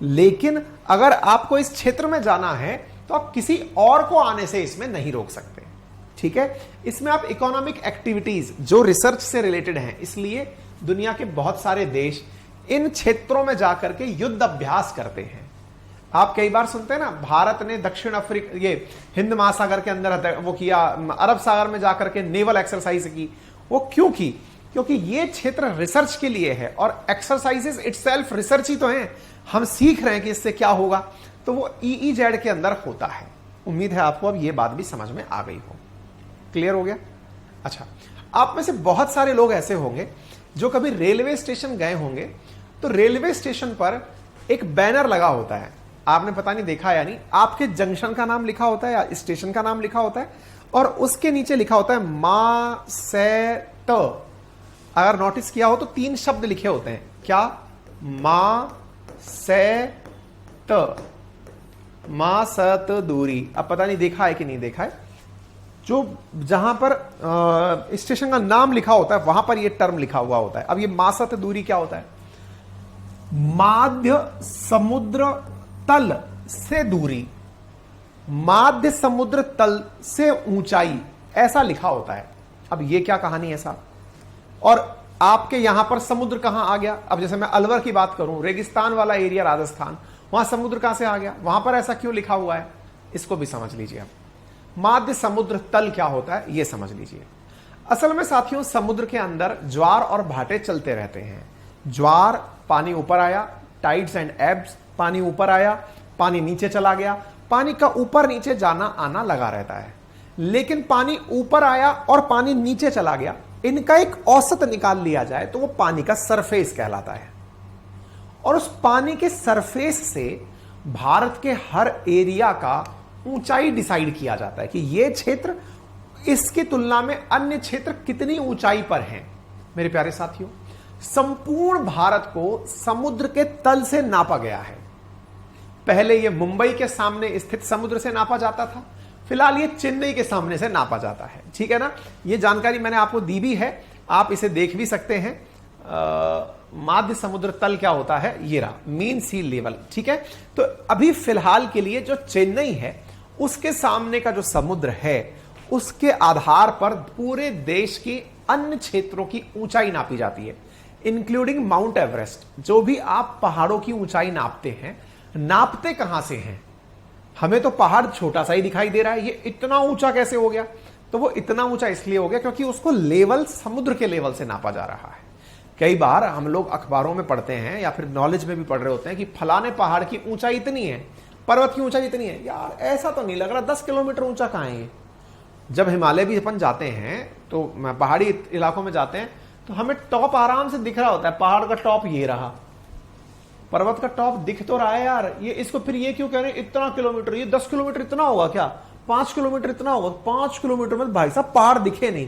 लेकिन अगर आपको इस क्षेत्र में जाना है तो आप किसी और को आने से इसमें नहीं रोक सकते। ठीक है, इसमें आप इकोनॉमिक एक्टिविटीज जो रिसर्च से रिलेटेड हैं, इसलिए दुनिया के बहुत सारे देश इन क्षेत्रों में जाकर के युद्ध अभ्यास करते हैं। आप कई बार सुनते हैं ना, भारत ने दक्षिण अफ्रीका, ये हिंद महासागर के अंदर वो किया, अरब सागर में जाकर के नेवल एक्सरसाइज की। वो क्यों की? क्योंकि ये क्षेत्र रिसर्च के लिए है, और एक्सरसाइजेस इटसेल्फ रिसर्च ही तो है। हम सीख रहे हैं कि इससे क्या होगा, तो वो EEZ के अंदर होता है। उम्मीद है आपको अब ये बात भी समझ में आ गई हो। क्लियर हो गया? अच्छा, आप में से बहुत सारे लोग ऐसे होंगे जो कभी रेलवे स्टेशन गए होंगे, तो रेलवे स्टेशन पर एक बैनर लगा होता है, आपने पता नहीं देखा या नहीं, आपके जंक्शन का नाम लिखा होता है या स्टेशन का नाम लिखा होता है, और उसके नीचे लिखा होता है मा से त। अगर नोटिस किया हो तो 3 शब्द लिखे होते हैं। क्या? मा से त, मा सत दूरी। अब पता नहीं देखा है कि नहीं देखा है, जो जहां पर स्टेशन का नाम लिखा होता है वहां पर यह टर्म लिखा हुआ होता है। अब ये मा सत दूरी क्या होता है? माध्य समुद्र तल से दूरी, माध्य समुद्र तल से ऊंचाई, ऐसा लिखा होता है। अब ये क्या कहानी है साहब? और आपके यहां पर समुद्र कहां आ गया? अब जैसे मैं अलवर की बात करूं, रेगिस्तान वाला एरिया राजस्थान, वहां समुद्र कहां से आ गया? वहां पर ऐसा क्यों लिखा हुआ है? इसको भी समझ लीजिए। अब माध्य समुद्र तल क्या होता है ये समझ लीजिए। असल में साथियों, समुद्र के अंदर ज्वार और भाटे चलते रहते हैं। ज्वार, पानी ऊपर आया, टाइड्स एंड एब्स, पानी ऊपर आया, पानी नीचे चला गया, पानी का ऊपर नीचे जाना आना लगा रहता है। लेकिन पानी ऊपर आया और पानी नीचे चला गया, इनका एक औसत निकाल लिया जाए तो वो पानी का सरफेस कहलाता है। और उस पानी के सरफेस से भारत के हर एरिया का ऊंचाई डिसाइड किया जाता है कि ये क्षेत्र इसकी तुलना में अन्य क्षेत्र कितनी ऊंचाई पर हैं। मेरे प्यारे साथियों, संपूर्ण भारत को समुद्र के तल से नापा गया है। पहले ये मुंबई के सामने स्थित समुद्र से नापा जाता था, फिलहाल ये चेन्नई के सामने से नापा जाता है। ठीक है ना? ये जानकारी मैंने आपको दी भी है, आप इसे देख भी सकते हैं। माध्य समुद्र तल क्या होता है, ये रहा मीन सी लेवल। ठीक है, तो अभी फिलहाल के लिए जो चेन्नई है उसके सामने का जो समुद्र है उसके आधार पर पूरे देश की अन्य क्षेत्रों की ऊंचाई नापी जाती है, इंक्लूडिंग माउंट एवरेस्ट। जो भी आप पहाड़ों की ऊंचाई नापते हैं, नापते कहां से हैं? हमें तो पहाड़ छोटा सा ही दिखाई दे रहा है, ये इतना ऊंचा कैसे हो गया? तो वो इतना ऊंचा इसलिए हो गया क्योंकि उसको लेवल समुद्र के लेवल से नापा जा रहा है। कई बार हम लोग अखबारों में पढ़ते हैं या फिर नॉलेज में भी पढ़ रहे होते हैं कि फलाने पहाड़ की ऊंचाई इतनी है, पर्वत की ऊंचाई इतनी है। यार ऐसा तो नहीं लग रहा, 10 किलोमीटर ऊंचा कहां है ये। जब हिमालय भी अपन जाते हैं तो पहाड़ी इलाकों में जाते हैं तो हमें टॉप आराम से दिख रहा होता है, पहाड़ का टॉप ये रहा, पर्वत का टॉप दिख तो रहा है यार। ये इसको फिर ये क्यों कह रहे हैं इतना किलोमीटर, ये 10 किलोमीटर इतना होगा क्या, 5 किलोमीटर इतना होगा। 5 किलोमीटर में भाई साहब पहाड़ दिखे नहीं।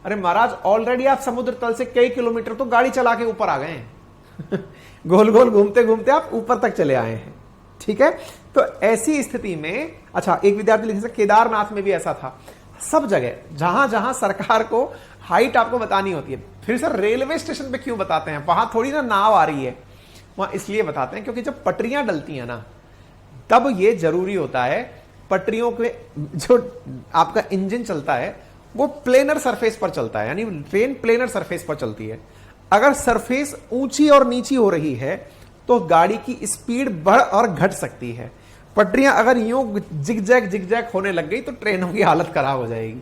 अरे महाराज ऑलरेडी आप समुद्र तल से कई किलोमीटर तो गाड़ी चला के ऊपर आ गए हैं गोल गोल घूमते घूमते आप ऊपर तक चले आए हैं। ठीक है, तो ऐसी स्थिति में अच्छा एक विद्यार्थी लिखे केदारनाथ में भी ऐसा था। सब जगह जहां जहां सरकार को हाइट आपको बतानी होती है, फिर सर रेलवे स्टेशन पे क्यों बताते हैं, वहां थोड़ी ना नाव आ रही है, वहां इसलिए बताते हैं क्योंकि जब पटरियां डलती है ना तब ये जरूरी होता है पटरियों के जो आपका इंजन चलता है वो प्लेनर सरफेस पर चलता है, यानी ट्रेन प्लेनर सरफेस पर चलती है। अगर सरफेस ऊंची और नीची हो रही है तो गाड़ी की स्पीड बढ़ और घट सकती है। पटरियां अगर यूं जिगजैग होने लग गई तो ट्रेनों की हालत खराब हो जाएगी।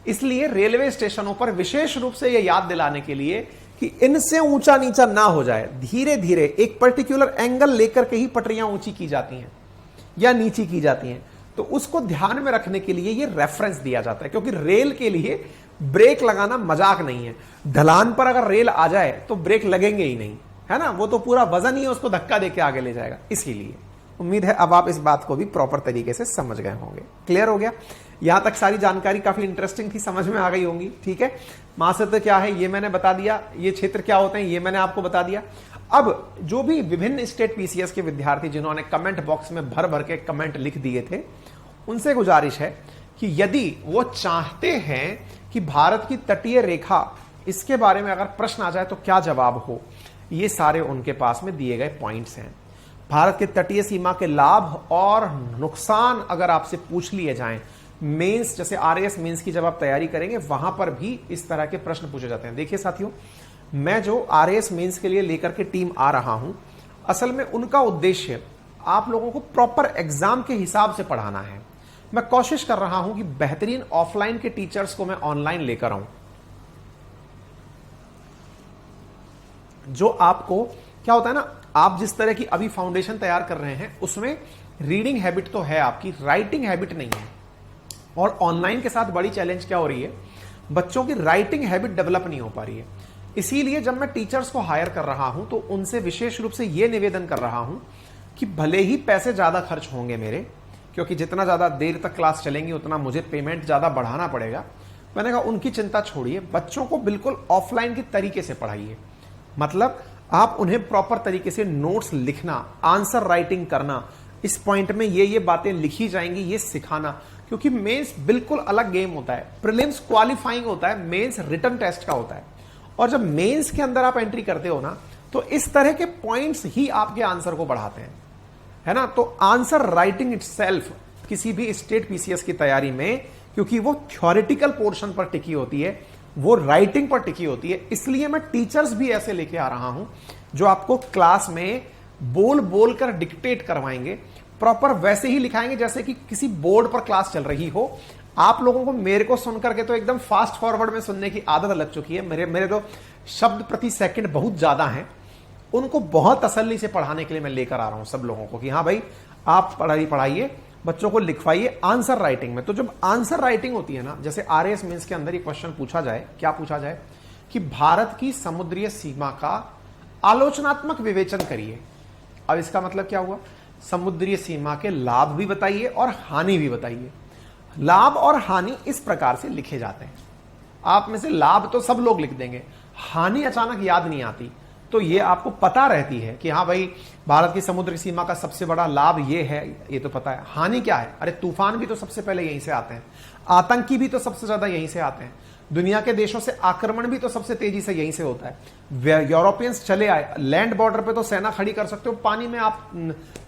इसलिए रेलवे स्टेशनों पर विशेष रूप से यह याद दिलाने के लिए कि इनसे ऊंचा नीचा ना हो जाए, धीरे धीरे एक पर्टिकुलर एंगल लेकर के ही पटरियां ऊंची की जाती हैं या नीची की जाती हैं। तो उसको ध्यान में रखने के लिए ये रेफरेंस दिया जाता है, क्योंकि रेल के लिए ब्रेक लगाना मजाक नहीं है। ढलान पर अगर रेल आ जाए तो ब्रेक लगेंगे ही नहीं, है ना, वो तो पूरा वजन ही उसको धक्का देके आगे ले जाएगा। इसीलिए उम्मीद है अब आप इस बात को भी प्रॉपर तरीके से समझ गए होंगे। क्लियर हो गया? यहां तक सारी जानकारी काफी इंटरेस्टिंग थी, समझ में आ गई होंगी। ठीक है, महाक्षेत्र क्या है ये मैंने बता दिया, ये क्षेत्र क्या होते हैं ये मैंने आपको बता दिया। अब जो भी विभिन्न स्टेट पीसीएस के विद्यार्थी जिन्होंने कमेंट बॉक्स में भर भर के कमेंट लिख दिए थे, उनसे गुजारिश है कि यदि वो चाहते हैं कि भारत की तटीय रेखा इसके बारे में अगर प्रश्न आ जाए तो क्या जवाब हो, ये सारे उनके पास में दिए गए पॉइंट्स हैं। भारत के तटीय सीमा के लाभ और नुकसान अगर आपसे पूछ लिए जाएं, मेंस जैसे आरएएस मेंस की जब आप तैयारी करेंगे वहां पर भी इस तरह के प्रश्न पूछे जाते हैं। देखिए साथियों, मैं जो आरएएस मेंस के लिए लेकर के टीम आ रहा हूं, असल में उनका उद्देश्य आप लोगों को प्रॉपर एग्जाम के हिसाब से पढ़ाना है। मैं कोशिश कर रहा हूं कि बेहतरीन ऑफलाइन के टीचर्स को मैं ऑनलाइन लेकर आऊं, जो आपको क्या होता है ना, आप जिस तरह की अभी फाउंडेशन तैयार कर रहे हैं उसमें रीडिंग हैबिट तो है आपकी, राइटिंग हैबिट नहीं है। और ऑनलाइन के साथ बड़ी चैलेंज क्या हो रही है, बच्चों की राइटिंग हैबिट डेवलप नहीं हो पा रही है। इसीलिए जब मैं टीचर्स को हायर कर रहा हूं तो उनसे विशेष रूप से यह निवेदन कर रहा हूं कि भले ही पैसे ज्यादा खर्च होंगे मेरे, क्योंकि जितना ज्यादा देर तक क्लास चलेंगी उतना मुझे पेमेंट ज्यादा बढ़ाना पड़ेगा, मैंने कहा उनकी चिंता छोड़िए, बच्चों को बिल्कुल ऑफलाइन के तरीके से पढ़ाइए। मतलब आप उन्हें प्रॉपर तरीके से नोट्स लिखना, आंसर राइटिंग करना, इस पॉइंट में ये बातें लिखी जाएंगी, ये सिखाना। क्योंकि मेंस बिल्कुल अलग गेम होता है, प्रीलिम्स क्वालिफाइंग होता है, मेंस रिटन टेस्ट का होता है। और जब मेंस के अंदर आप एंट्री करते हो ना तो इस तरह के पॉइंट्स ही आपके आंसर को बढ़ाते हैं, है ना। तो आंसर राइटिंग इटसेल्फ किसी भी स्टेट पीसीएस की तैयारी में, क्योंकि वो थ्योरेटिकल पोर्शन पर टिकी होती है, वो राइटिंग पर टिकी होती है, इसलिए मैं टीचर्स भी ऐसे लेके आ रहा हूं जो आपको क्लास में बोल बोल कर डिक्टेट करवाएंगे, प्रॉपर वैसे ही लिखाएंगे जैसे कि किसी बोर्ड पर क्लास चल रही हो। आप लोगों को मेरे को सुन करके तो एकदम फास्ट फॉरवर्ड में सुनने की आदत लग चुकी है, मेरे तो शब्द प्रति सेकंड बहुत ज्यादा हैं। उनको बहुत तसल्ली से पढ़ाने के लिए मैं लेकर आ रहा हूं सब लोगों को कि हाँ भाई आप पढ़ाइए, बच्चों को लिखवाइए आंसर राइटिंग में। तो जब आंसर राइटिंग होती है ना, जैसे आरएएस मेंस के अंदर ये क्वेश्चन पूछा जाए, क्या पूछा जाए कि भारत की समुद्रीय सीमा का आलोचनात्मक विवेचन करिए। अब इसका मतलब क्या हुआ, समुद्रीय सीमा के लाभ भी बताइए और हानि भी बताइए। लाभ और हानि इस प्रकार से लिखे जाते हैं, आप में से लाभ तो सब लोग लिख देंगे, हानि अचानक याद नहीं आती। तो ये आपको पता रहती है कि हाँ भाई भारत की समुद्र सीमा का सबसे बड़ा लाभ ये है, ये तो पता है। हानि क्या है, अरे तूफान भी तो सबसे पहले यहीं से आते हैं, आतंकी भी तो सबसे ज्यादा यहीं से आते हैं, दुनिया के देशों से आक्रमण भी तो सबसे तेजी से यहीं से होता है। यूरोपियंस चले आए, लैंड बॉर्डर पे तो सेना खड़ी कर सकते हो, पानी में आप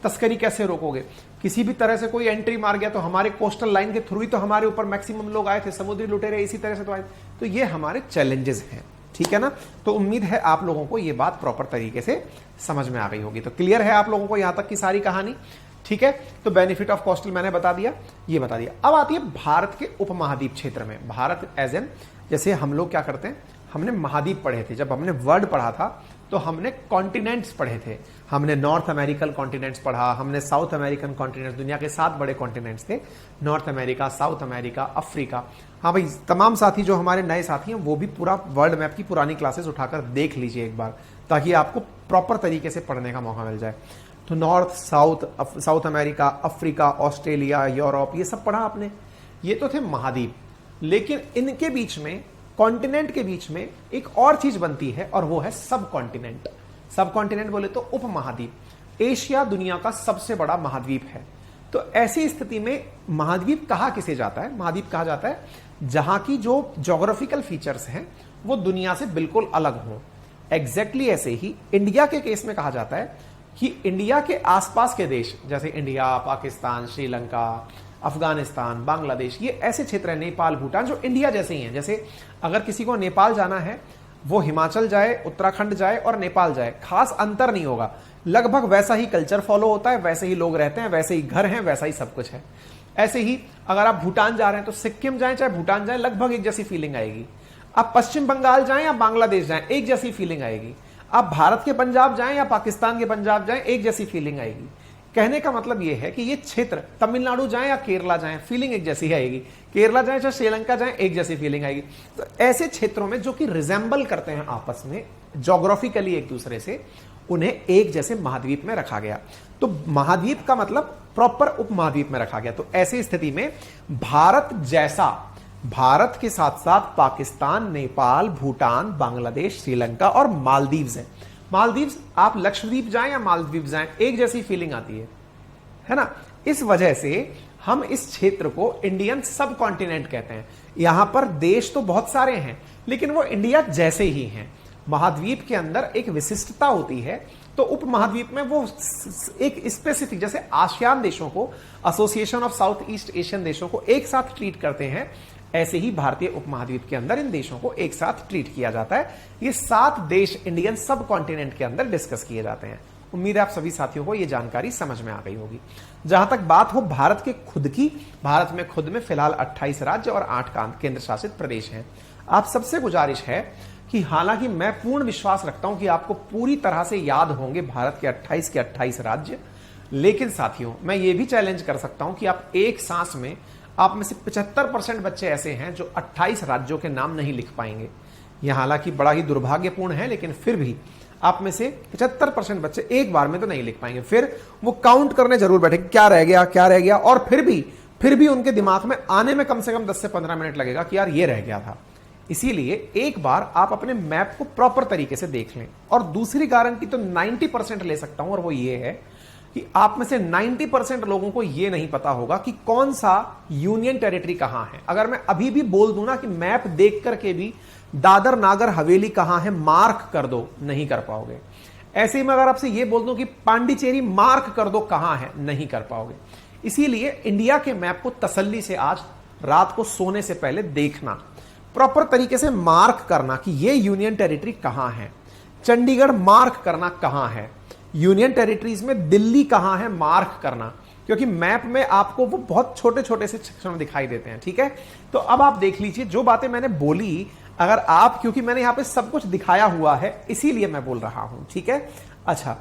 तस्करी कैसे रोकोगे। किसी भी तरह से कोई एंट्री मार गया तो हमारे कोस्टल लाइन के थ्रू ही तो हमारे ऊपर मैक्सिमम लोग आए थे, समुद्री लुटेरे इसी तरह से तो आए। तो ये हमारे चैलेंजेस हैं, ठीक है ना। तो उम्मीद है आप लोगों को ये बात प्रॉपर तरीके से समझ में आ गई होगी। तो क्लियर है आप लोगों को यहां तक की सारी कहानी। ठीक है, तो बेनिफिट ऑफ कोस्टल मैंने बता दिया, ये बता दिया। अब आती है भारत के उपमहाद्वीप क्षेत्र में। भारत एज एन, जैसे हम लोग क्या करते हैं, हमने महाद्वीप पढ़े थे, जब हमने वर्ड पढ़ा था तो हमने कॉन्टिनेंट्स पढ़े थे। हमने नॉर्थ अमेरिकन कॉन्टिनेंट्स पढ़ा, हमने साउथ अमेरिकन कॉन्टिनेंट्स, दुनिया के 7 बड़े कॉन्टिनेंट्स थे, north America, south America, Africa. हाँ भाई, तमाम साथी जो हमारे नए साथी हैं वो भी पूरा वर्ल्ड मैप की पुरानी क्लासेस उठाकर देख लीजिए एक बार, ताकि आपको प्रॉपर तरीके से पढ़ने का मौका मिल जाए। तो north, south America, Africa, Australia, Europe, ये सब पढ़ा आपने। ये तो थे महाद्वीप, लेकिन इनके बीच में, कॉन्टिनेंट के बीच में एक और चीज बनती है और वो है सब कॉन्टिनेंट। सब कॉन्टिनेंट बोले तो उपमहाद्वीप। एशिया दुनिया का सबसे बड़ा महाद्वीप है। तो ऐसी स्थिति में महाद्वीप कहा किसे जाता है? महाद्वीप कहा जाता है जहां की जो ज्योग्राफिकल फीचर्स हैं वो दुनिया से बिल्कुल अलग हो। एग्जैक्टली ऐसे ही इंडिया के केस में कहा जाता है कि इंडिया के आसपास के देश, जैसे इंडिया, पाकिस्तान, श्रीलंका, अफगानिस्तान, बांग्लादेश, ये ऐसे क्षेत्र हैं, नेपाल, भूटान, जो इंडिया जैसे ही हैं। जैसे अगर किसी को नेपाल जाना है, वो हिमाचल जाए, उत्तराखंड जाए और नेपाल जाए, खास अंतर नहीं होगा, लगभग वैसा ही कल्चर फॉलो होता है, वैसे ही लोग रहते हैं, वैसे ही घर हैं, वैसा ही सब कुछ है। ऐसे ही अगर आप भूटान जा रहे हैं तो सिक्किम जाएं चाहे भूटान जाएं, लगभग एक जैसी फीलिंग आएगी। आप पश्चिम बंगाल जाएं या बांग्लादेश जाएं, एक जैसी फीलिंग आएगी। आप भारत के पंजाब जाएं या पाकिस्तान के पंजाब जाएं, एक जैसी फीलिंग आएगी। कहने का मतलब यह है कि ये क्षेत्र, तमिलनाडु जाएं या केरला जाएं, फीलिंग एक जैसी आएगी। केरला जाएं चाहे श्रीलंका जाएं, एक जैसी फीलिंग आएगी। तो ऐसे क्षेत्रों में जो कि रिजेंबल करते हैं आपस में ज्योग्राफिकली एक दूसरे से, उन्हें एक जैसे महाद्वीप में रखा गया। तो महाद्वीप का मतलब प्रॉपर उपमहाद्वीप में रखा गया। तो ऐसी स्थिति में भारत जैसा, भारत के साथ साथ पाकिस्तान, नेपाल, भूटान, बांग्लादेश, श्रीलंका और मालदीव्स है। मालदीव्स, आप लक्षद्वीप जाएं या मालदीव जाएं, एक जैसी फीलिंग आती है ना। इस वजह से हम इस क्षेत्र को इंडियन सब कॉन्टिनेंट कहते हैं। यहां पर देश तो बहुत सारे हैं, लेकिन वो इंडिया जैसे ही हैं। महाद्वीप के अंदर एक विशिष्टता होती है, तो उपमहाद्वीप में वो एक स्पेसिफिक, जैसे आसियान देशों को, association of south east Asian देशों को एक साथ ट्रीट करते हैं, ऐसे ही भारतीय उपमहाद्वीप के अंदर इन देशों को एक साथ ट्रीट किया जाता है। ये 7 देश इंडियन सब कॉन्टिनेंट के अंदर डिस्कस किए जाते हैं। उम्मीद है आप सभी साथियों को ये जानकारी समझ में आ गई होगी। जहां तक बात हो भारत के खुद की, भारत में खुद में फिलहाल 28 राज्य और 8 केंद्र शासित प्रदेश हैं। आप सबसे गुजारिश है कि हालांकि मैं पूर्ण विश्वास रखता हूं कि आपको पूरी तरह से याद होंगे भारत के 28 राज्य, लेकिन साथियों मैं ये भी चैलेंज कर सकता हूं कि आप एक सांस में, आप में से 75% बच्चे ऐसे हैं जो 28 राज्यों के नाम नहीं लिख पाएंगे। यह हालांकि बड़ा ही दुर्भाग्यपूर्ण है, लेकिन फिर भी आप में से 75% बच्चे एक बार में तो नहीं लिख पाएंगे। फिर वो काउंट करने जरूर बैठे, क्या रह गया क्या रह गया, और फिर भी उनके दिमाग में आने में कम से कम 10 से 15 मिनट लगेगा कि यार ये रह गया था। इसीलिए एक बार आप अपने मैप को प्रॉपर तरीके से देख लें। और दूसरी गारंटी तो 90% ले सकता हूं, और वो ये है कि आप में से 90% लोगों को यह नहीं पता होगा कि कौन सा यूनियन टेरिटरी कहां है। अगर मैं अभी भी बोल दूं ना कि मैप देख करके भी दादर नागर हवेली कहां है मार्क कर दो, नहीं कर पाओगे। ऐसे ही मैं अगर आपसे यह बोल दूं कि पांडिचेरी मार्क कर दो कहां है, नहीं कर पाओगे। इसीलिए इंडिया के मैप को तसल्ली से आज रात को सोने से पहले देखना, प्रॉपर तरीके से मार्क करना कि यह यूनियन टेरिटरी कहां है। चंडीगढ़ मार्क करना कहां है, यूनियन टेरिटरीज में दिल्ली कहां है मार्क करना, क्योंकि मैप में आपको वो बहुत छोटे छोटे से सेक्शन दिखाई देते हैं। ठीक है, तो अब आप देख लीजिए जो बातें मैंने बोली, अगर आप, क्योंकि मैंने यहां पे सब कुछ दिखाया हुआ है इसीलिए मैं बोल रहा हूं। ठीक है, अच्छा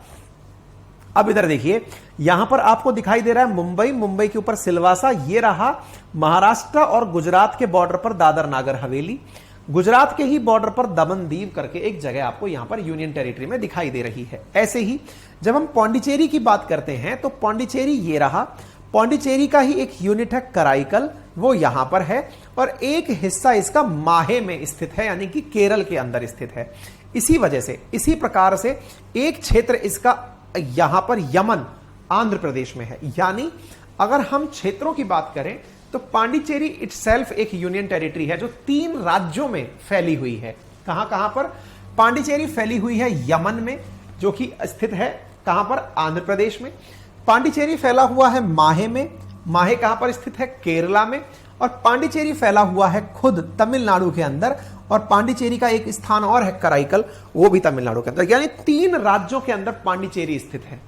अब इधर देखिए, यहां पर आपको दिखाई दे रहा है मुंबई, मुंबई के ऊपर सिलवासा, ये रहा महाराष्ट्र और गुजरात के बॉर्डर पर दादर नागर हवेली, गुजरात के ही बॉर्डर पर दमन दीव करके एक जगह आपको यहां पर यूनियन टेरिटरी में दिखाई दे रही है। ऐसे ही जब हम पौंडीचेरी की बात करते हैं तो पौंडीचेरी ये रहा, पौंडीचेरी का ही एक यूनिट है कराईकल, वो यहां पर है, और एक हिस्सा इसका माहे में स्थित है, यानी कि केरल के अंदर स्थित है। इसी वजह से, इसी प्रकार से एक क्षेत्र इसका यहां पर यमन आंध्र प्रदेश में है। यानी अगर हम क्षेत्रों की बात करें तो पांडिचेरी इटसेल्फ एक यूनियन टेरिटरी है जो 3 राज्यों में फैली हुई है। कहां कहां पर पांडिचेरी फैली हुई है? यमन में, जो कि स्थित है कहां पर? आंध्र प्रदेश में। पांडिचेरी फैला हुआ है माहे में, माहे कहां पर स्थित है? केरला में। और पांडिचेरी फैला हुआ है खुद तमिलनाडु के अंदर, और पांडिचेरी का एक स्थान और है कराईकल, वो भी तमिलनाडु के अंदर। यानी 3 राज्यों के अंदर पांडिचेरी स्थित है।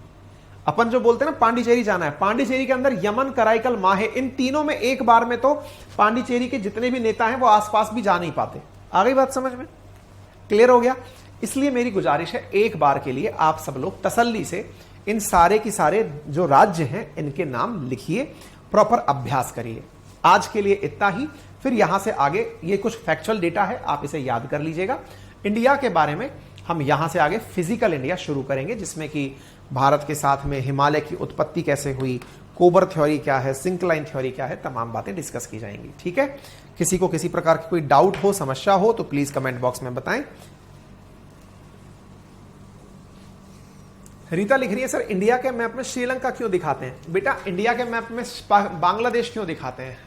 अपन जो बोलते हैं ना पांडिचेरी जाना है, पांडिचेरी के अंदर यमन, कराईकल, माहे, इन तीनों में एक बार में तो पांडिचेरी के जितने भी नेता हैं वो आसपास भी जा नहीं पाते। आ गई बात समझ में? क्लियर हो गया? इसलिए मेरी गुजारिश है एक बार के लिए आप सब लोग तसल्ली से इन सारे की सारे जो राज्य हैं इनके नाम लिखिए, प्रॉपर अभ्यास करिए। आज के लिए इतना ही, फिर यहां से आगे ये कुछ फैक्चुअल डेटा है, आप इसे याद कर लीजिएगा। इंडिया के बारे में हम यहां से आगे फिजिकल इंडिया शुरू करेंगे, जिसमें कि भारत के साथ में हिमालय की उत्पत्ति कैसे हुई, कोबर थ्योरी क्या है, सिंक्लाइन थ्योरी क्या है, तमाम बातें डिस्कस की जाएंगी। ठीक है? किसी को किसी प्रकार की कोई डाउट हो, समस्या हो तो प्लीज कमेंट बॉक्स में बताएं। रीता लिख रही है, सर इंडिया के मैप में श्रीलंका क्यों दिखाते हैं? बेटा इंडिया के मैप में बांग्लादेश क्यों दिखाते हैं?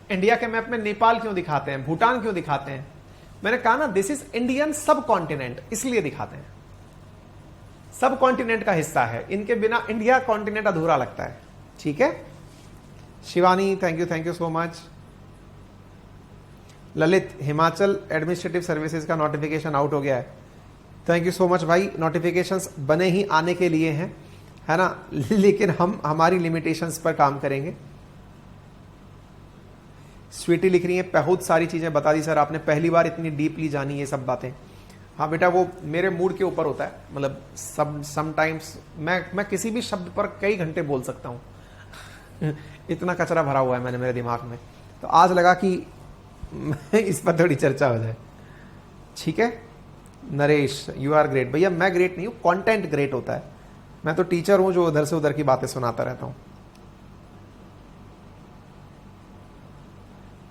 इंडिया के मैप में नेपाल क्यों दिखाते हैं? भूटान क्यों दिखाते हैं? मैंने कहा ना, दिस इज इंडियन सब कॉन्टिनेंट, इसलिए दिखाते हैं। सब कॉन्टिनेंट का हिस्सा है, इनके बिना इंडिया कॉन्टिनेंट अधूरा लगता है। ठीक है? Shivani thank you so much. Lalit, Himachal administrative services का नोटिफिकेशन आउट हो गया है। थैंक यू सो मच भाई, नोटिफिकेशंस बने ही आने के लिए हैं, है ना, लेकिन हम हमारी लिमिटेशंस पर काम करेंगे। स्वीटी लिख रही है, बहुत सारी चीजें बता दी सर आपने, पहली बार इतनी डीपली जानी ये सब बातें। हाँ बेटा, वो मेरे मूड के ऊपर होता है, मतलब समटाइम्स मैं किसी भी शब्द पर कई घंटे बोल सकता हूँ इतना कचरा भरा हुआ है मैंने मेरे दिमाग में, तो आज लगा कि इस पर थोड़ी चर्चा हो जाए। ठीक है? Naresh, you are great. भैया मैं ग्रेट नहीं हूं, कंटेंट ग्रेट होता है। मैं तो टीचर हूं जो उधर से उधर की बातें सुनाता रहता हूं।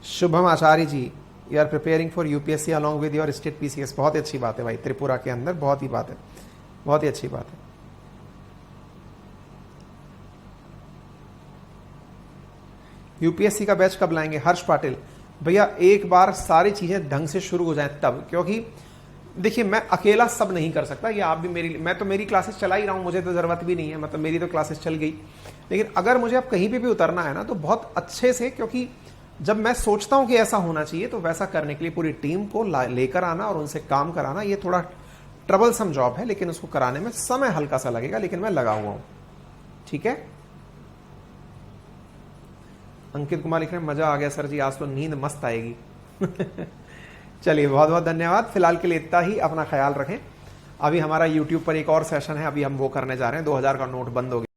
Shubham Acharya ji, you are preparing for UPSC along with your state PCS. बहुत ही अच्छी बात है भाई, त्रिपुरा के अंदर बहुत ही बात है, बहुत ही अच्छी बात है। यूपीएससी का बैच कब लाएंगे? हर्ष पाटिल, भैया एक बार सारी चीजें ढंग से शुरू हो जाएं तब, क्योंकि देखिए मैं अकेला सब नहीं कर सकता, ये आप भी मैं तो मेरी क्लासेस चला ही रहा हूं, मुझे तो जरूरत भी नहीं है, मतलब मेरी तो क्लासेस चल गई। लेकिन अगर मुझे अब कहीं पे भी उतरना है ना तो बहुत अच्छे से, क्योंकि जब मैं सोचता हूं कि ऐसा होना चाहिए तो वैसा करने के लिए पूरी टीम को लेकर आना और उनसे काम कराना, ये थोड़ा ट्रबलसम जॉब है, लेकिन उसको कराने में समय हल्का सा लगेगा, लेकिन मैं लगा हुआ हूं। ठीक है? अंकित कुमार लिख रहे हैं, मजा आ गया सर जी, आज तो नींद मस्त आएगी चलिए बहुत बहुत धन्यवाद। फिलहाल के लिए इतना ही, अपना ख्याल रखें। अभी हमारा YouTube पर एक और सेशन है, अभी हम वो करने जा रहे हैं। 2000 का नोट बंद हो गया।